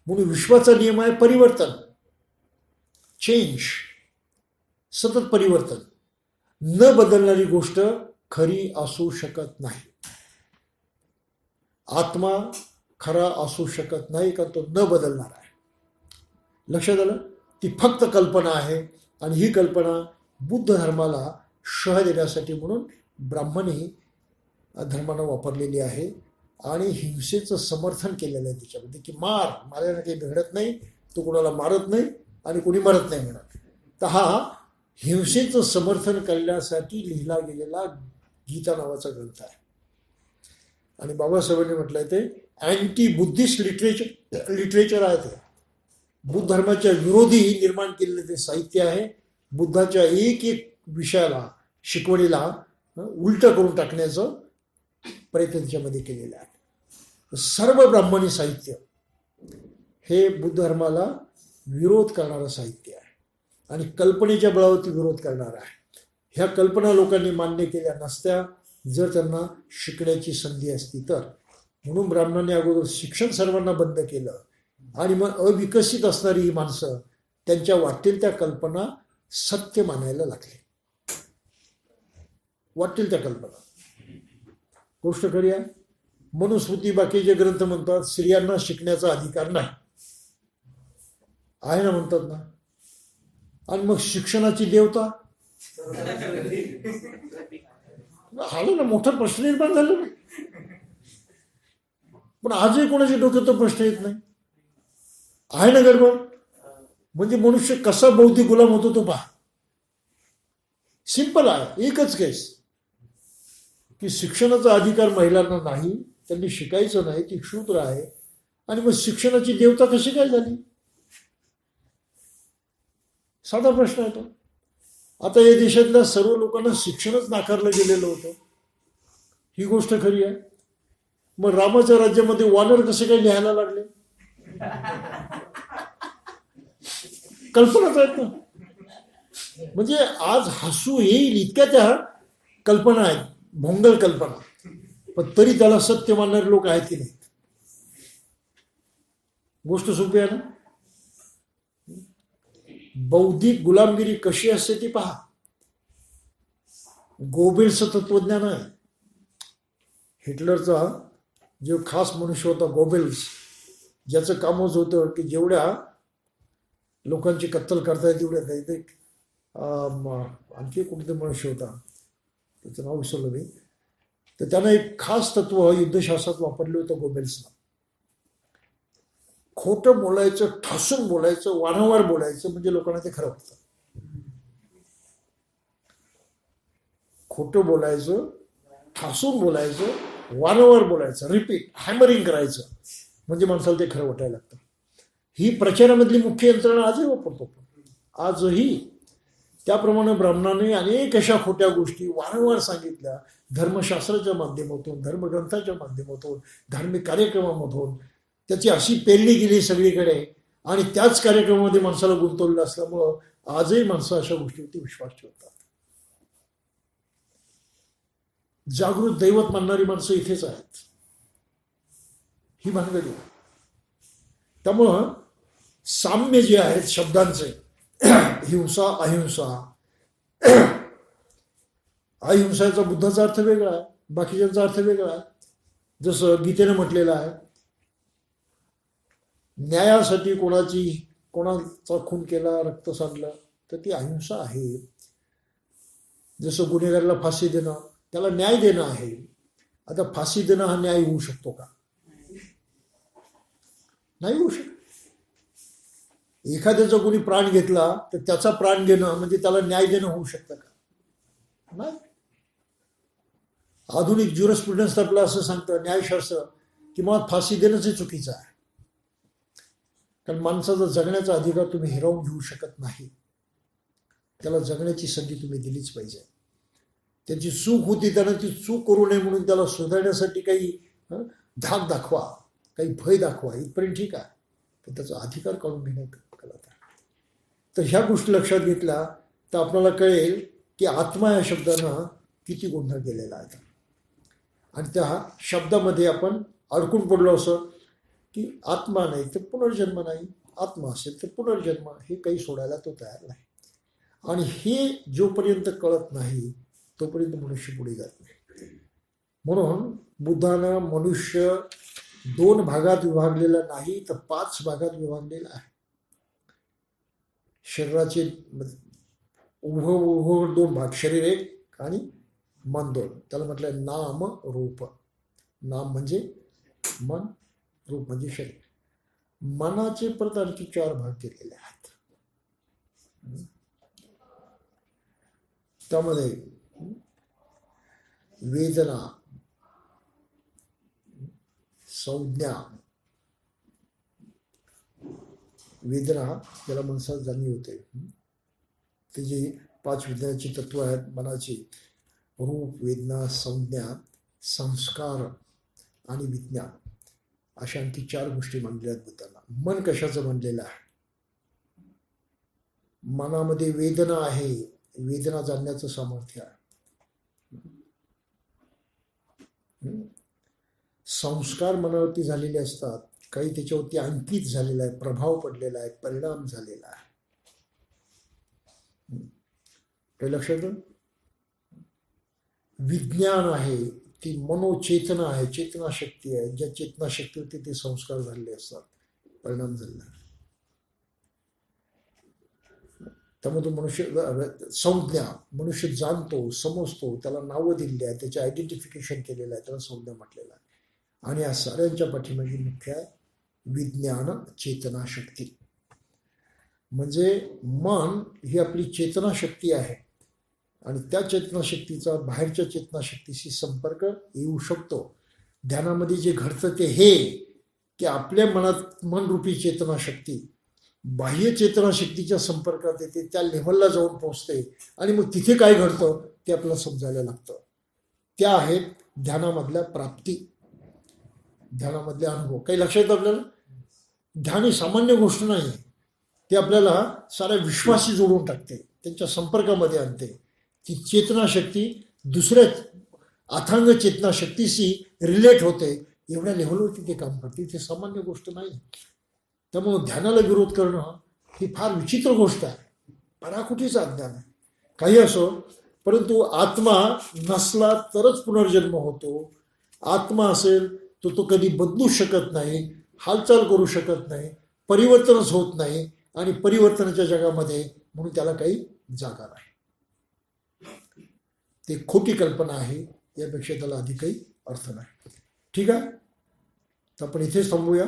म्हणून विश्वाचा नियम आहे परिवर्तन, चेंज, सतत परिवर्तन. न बदलणारी गोष्ट खरी असू शकत नाही. आत्मा खरा असू शकत नाही का तो न बदलणार आहे. लक्षात आलं? ती फक्त कल्पना आहे. आणि ही कल्पना बुद्ध धर्माला शह देण्यासाठी म्हणून ब्राह्मणी धर्मानं वापरलेली आहे. आणि हिंसेचं समर्थन केलेलं आहे त्याच्यामध्ये, की मारायला काही घडत नाही, तो कोणाला मारत नाही आणि कोणी मरत नाही म्हणत. तर हा हिंसेचं समर्थन करण्यासाठी लिहिला गेलेला गीता नावाचा ग्रंथ आहे. आणि बाबासाहेबांनी म्हटलंय ते अँटी बुद्धिस्ट लिटरेचर आहे. ते बुद्ध धर्माच्या विरोधी निर्माण केलेलं ते साहित्य आहे. बुद्धाच्या एक एक विषयाला, शिकवणीला उलट करून टाकण्याचं प्रयत्न त्याच्यामध्ये केलेला आहे. सर्व ब्राह्मणी साहित्य हे बुद्ध धर्माला विरोध करणारं साहित्य आहे आणि कल्पनेच्या बळावरती विरोध करणार आहे. ह्या कल्पना लोकांनी मान्य केल्या नसत्या जर त्यांना शिकण्याची संधी असती तर. म्हणून ब्राह्मणांनी अगोदर शिक्षण सर्वांना बंद केलं आणि मग अविकसित असणारी ही माणसं त्यांच्या वाटेल त्या कल्पना सत्य मानायला लागले. वाटेल त्या कल्पना. गोष्ट खरी आहे. मनुस्मृती बाकीचे ग्रंथ म्हणतात स्त्रियांना शिकण्याचा अधिकार नाही आहे ना, म्हणतात ना. आणि मग शिक्षणाची देवता आलं ना, मोठा प्रश्न निर्माण झाला ना. पण आजही कोणाच्या डोक्यात तो प्रश्न येत नाही आहे ना गडबड. म्हणजे मनुष्य कसा बौद्धिक गुलाम होतो तो पहा. सिंपल आहे, एकच केस की शिक्षणाचा अधिकार महिलांना नाही, त्यांनी शिकायचं नाही, ती शूद्र आहे. आणि मग शिक्षणाची देवता कशी काय झाली? साधा प्रश्न आहे तो. आता या देशातल्या सर्व लोकांना शिक्षणच नाकारलं गेलेलं होतं. ही गोष्ट खरी आहे. मग रामाच्या राज्यामध्ये वानर कसे काय लिहायला लागले? कल्पनाच आहेत ना. म्हणजे आज हसू येईल इतक्या त्या कल्पना आहेत, भोंगल कल्पना. पण तरी त्याला सत्य मानणारे लोक आहेत की नाही? गोष्ट सोपी आहे ना. बौद्धिक गुलामगिरी कशी असते ती पहा. गोबेल्सचं तत्वज्ञान आहे. हिटलरचा जो खास मनुष्य होता गोबेल्स, ज्याचं कामच होतं की जेवढ्या लोकांची कत्तल करता येईल तेवढ्या ते आणखी कोणते मनुष्य होता, त्याचं नाव विसरलं मी. तर त्यानं एक खास तत्व युद्धशास्त्रात वापरलं होतं गोबेल्सनं. खोटं बोलायचं, ठासून बोलायचं, वारंवार बोलायचं, म्हणजे लोकांना ते खरं वाटतं. खोटं बोलायचं, ठासून बोलायचं, वारंवार बोलायचं, रिपीट हॅमरिंग करायचं, म्हणजे माणसाला ते खरं वाटायला लागतं. ही प्रचारामधली मुख्य यंत्रणा आजही वापरतो. आजही त्याप्रमाणे ब्राह्मणाने अनेक अशा खोट्या गोष्टी वारंवार सांगितल्या. धर्मशास्त्राच्या माध्यमातून, धर्मग्रंथाच्या माध्यमातून, धार्मिक कार्यक्रमामधून त्याची अशी पेरणी गेली सगळीकडे, आणि त्याच कार्यक्रमामध्ये माणसाला गुंतवलेलं असल्यामुळं आजही माणसं अशा गोष्टीवरती विश्वास ठेवतात. जागृत दैवत मानणारी माणसं इथेच आहेत. ही भानगडी. त्यामुळं साम्य जे आहेत शब्दांचे, हिंसा अहिंसा, अहिंसाचा बुद्धाचा अर्थ वेगळा आहे, बाकीच्यांचा अर्थ वेगळा आहे. जसं गीतेने म्हटलेलं आहे, न्यायासाठी कोणाचा खून केला, रक्त सांडलं, तर ती अहिंसा आहे. जसं गुन्हेगाराला फाशी देणं, त्याला न्याय देणं आहे. आता फाशी देणं हा न्याय होऊ शकतो का? नाही होऊ शकत. एखाद्याचा कोणी प्राण घेतला तर त्याचा प्राण घेणं म्हणजे त्याला न्याय देणं होऊ शकतं का? नाही. आधुनिक ज्युरिस्प्रुडन्स आपलं असं सांगतं, न्यायशास्त्र, की मग फाशी देणंच चुकीचं आहे. कारण माणसाचा जगण्याचा अधिकार तुम्ही हिरावून घेऊ शकत नाही. त्याला जगण्याची संधी तुम्ही दिलीच पाहिजे. त्याची चूक होती, त्यानं ती चूक करू नये म्हणून त्याला सुधारण्यासाठी काही धाक दाखवा, काही भय दाखवा, इथपर्यंत ठीक आहे, पण त्याचा अधिकार काढून घेण्यात कळत. तर ह्या गोष्टी लक्षात घेतल्या तर आपल्याला कळेल की आत्मा या शब्दानं किती गोंधळ केलेला आहे. आणि त्या शब्दामध्ये आपण अडकून पडलो असं की आत्मा नाही तर पुनर्जन्म नाही, आत्मा असेल तर पुनर्जन्म, हे काही सोडायला तो तयार नाही. आणि हे जोपर्यंत कळत नाही तोपर्यंत मनुष्य पुढे जात नाही. म्हणून बुद्धानं मनुष्य 2 भागात विभागलेला नाही तर 5 भागात विभागलेला आहे. शरीराचे उभं 2 भाग, शरीर 1 आणि मन 2. त्याला म्हटलं नाम रूप. नाम म्हणजे मन, रूप म्हणजे शरीर. मनाचे परत आणखी 4 भाग केलेले आहेत. त्यामध्ये वेदना, संज्ञा, वेदना ज्याला माणसाला जाणीव होते, ते जे 5 विज्ञानाची तत्व आहेत मनाची, रूप, वेदना, संज्ञा, संस्कार आणि विज्ञान, अशा आणखी 4 गोष्टी मानलेल्या आहेत बुद्धांना. मन कशाचं मानलेलं आहे? मनामध्ये वेदना आहे, वेदना जाणण्याचं सामर्थ्य आहे. संस्कार मनावरती झालेले असतात, काही त्याच्यावरती अंकित झालेला आहे, प्रभाव पडलेला आहे, परिणाम झालेला आहे. काही लक्षात? विज्ञान आहे, ती मनोचेतना आहे, चेतना शक्ती आहे, ज्या चेतना शक्तीवरती ते संस्कार झालेले असतात, परिणाम झालेला आहे. त्यामुळे तो मनुष्य, संज्ञा, मनुष्य जाणतो, समजतो, त्याला नावं दिलेली आहे, त्याचे आयडेंटिफिकेशन केलेलं आहे, त्याला संज्ञा म्हटलेलं आहे. आणि या साऱ्यांच्या पाठीमागे मुख्य आहे विज्ञान चेतना शक्ती. म्हणजे मन ही आपली चेतना शक्ती आहे, आणि त्या चेतना शक्तीचा बाहेरच्या चेतना शक्तीशी संपर्क येऊ शकतो. ध्यानामध्ये जे घडतं ते हे की आपल्या मनात मनरूपी चेतना शक्ती बाह्य चेतना शक्तीच्या संपर्कात येते, त्या लेव्हलला जाऊन पोहोचते, आणि मग तिथे काय घडतं ते आपल्याला समजायला लागतं. त्या आहेत ध्यानामधल्या प्राप्ती, ध्यानामधले अनुभव. काही लक्षात येतं आपल्याला? ध्यान ही सामान्य गोष्ट नाही, ते आपल्याला साऱ्या विश्वाशी जोडून टाकते, त्यांच्या संपर्कामध्ये आणते. ती चेतना शक्ती दुसऱ्या अथांग चेतना शक्तीशी रिलेट होते, एवढ्या लेव्हलवरती ते काम करते. ते सामान्य गोष्ट नाही. त्यामुळं ध्यानाला विरोध करणं ही फार विचित्र गोष्ट आहे, पराकुटीचं अज्ञान आहे. काही असो, परंतु आत्मा नसला तरच पुनर्जन्म होतो. आत्मा असेल तर तो कधी बदलू शकत नाही, हालचाल करू शकत नाही, परिवर्तनच होत नाही, आणि परिवर्तनाच्या जगामध्ये म्हणून त्याला काही जागा नाही. ते खोटी कल्पना आहे, यापेक्षा त्याला अधिक काही अर्थ नाही. ठीक आहे, तर आपण इथेच थांबूया.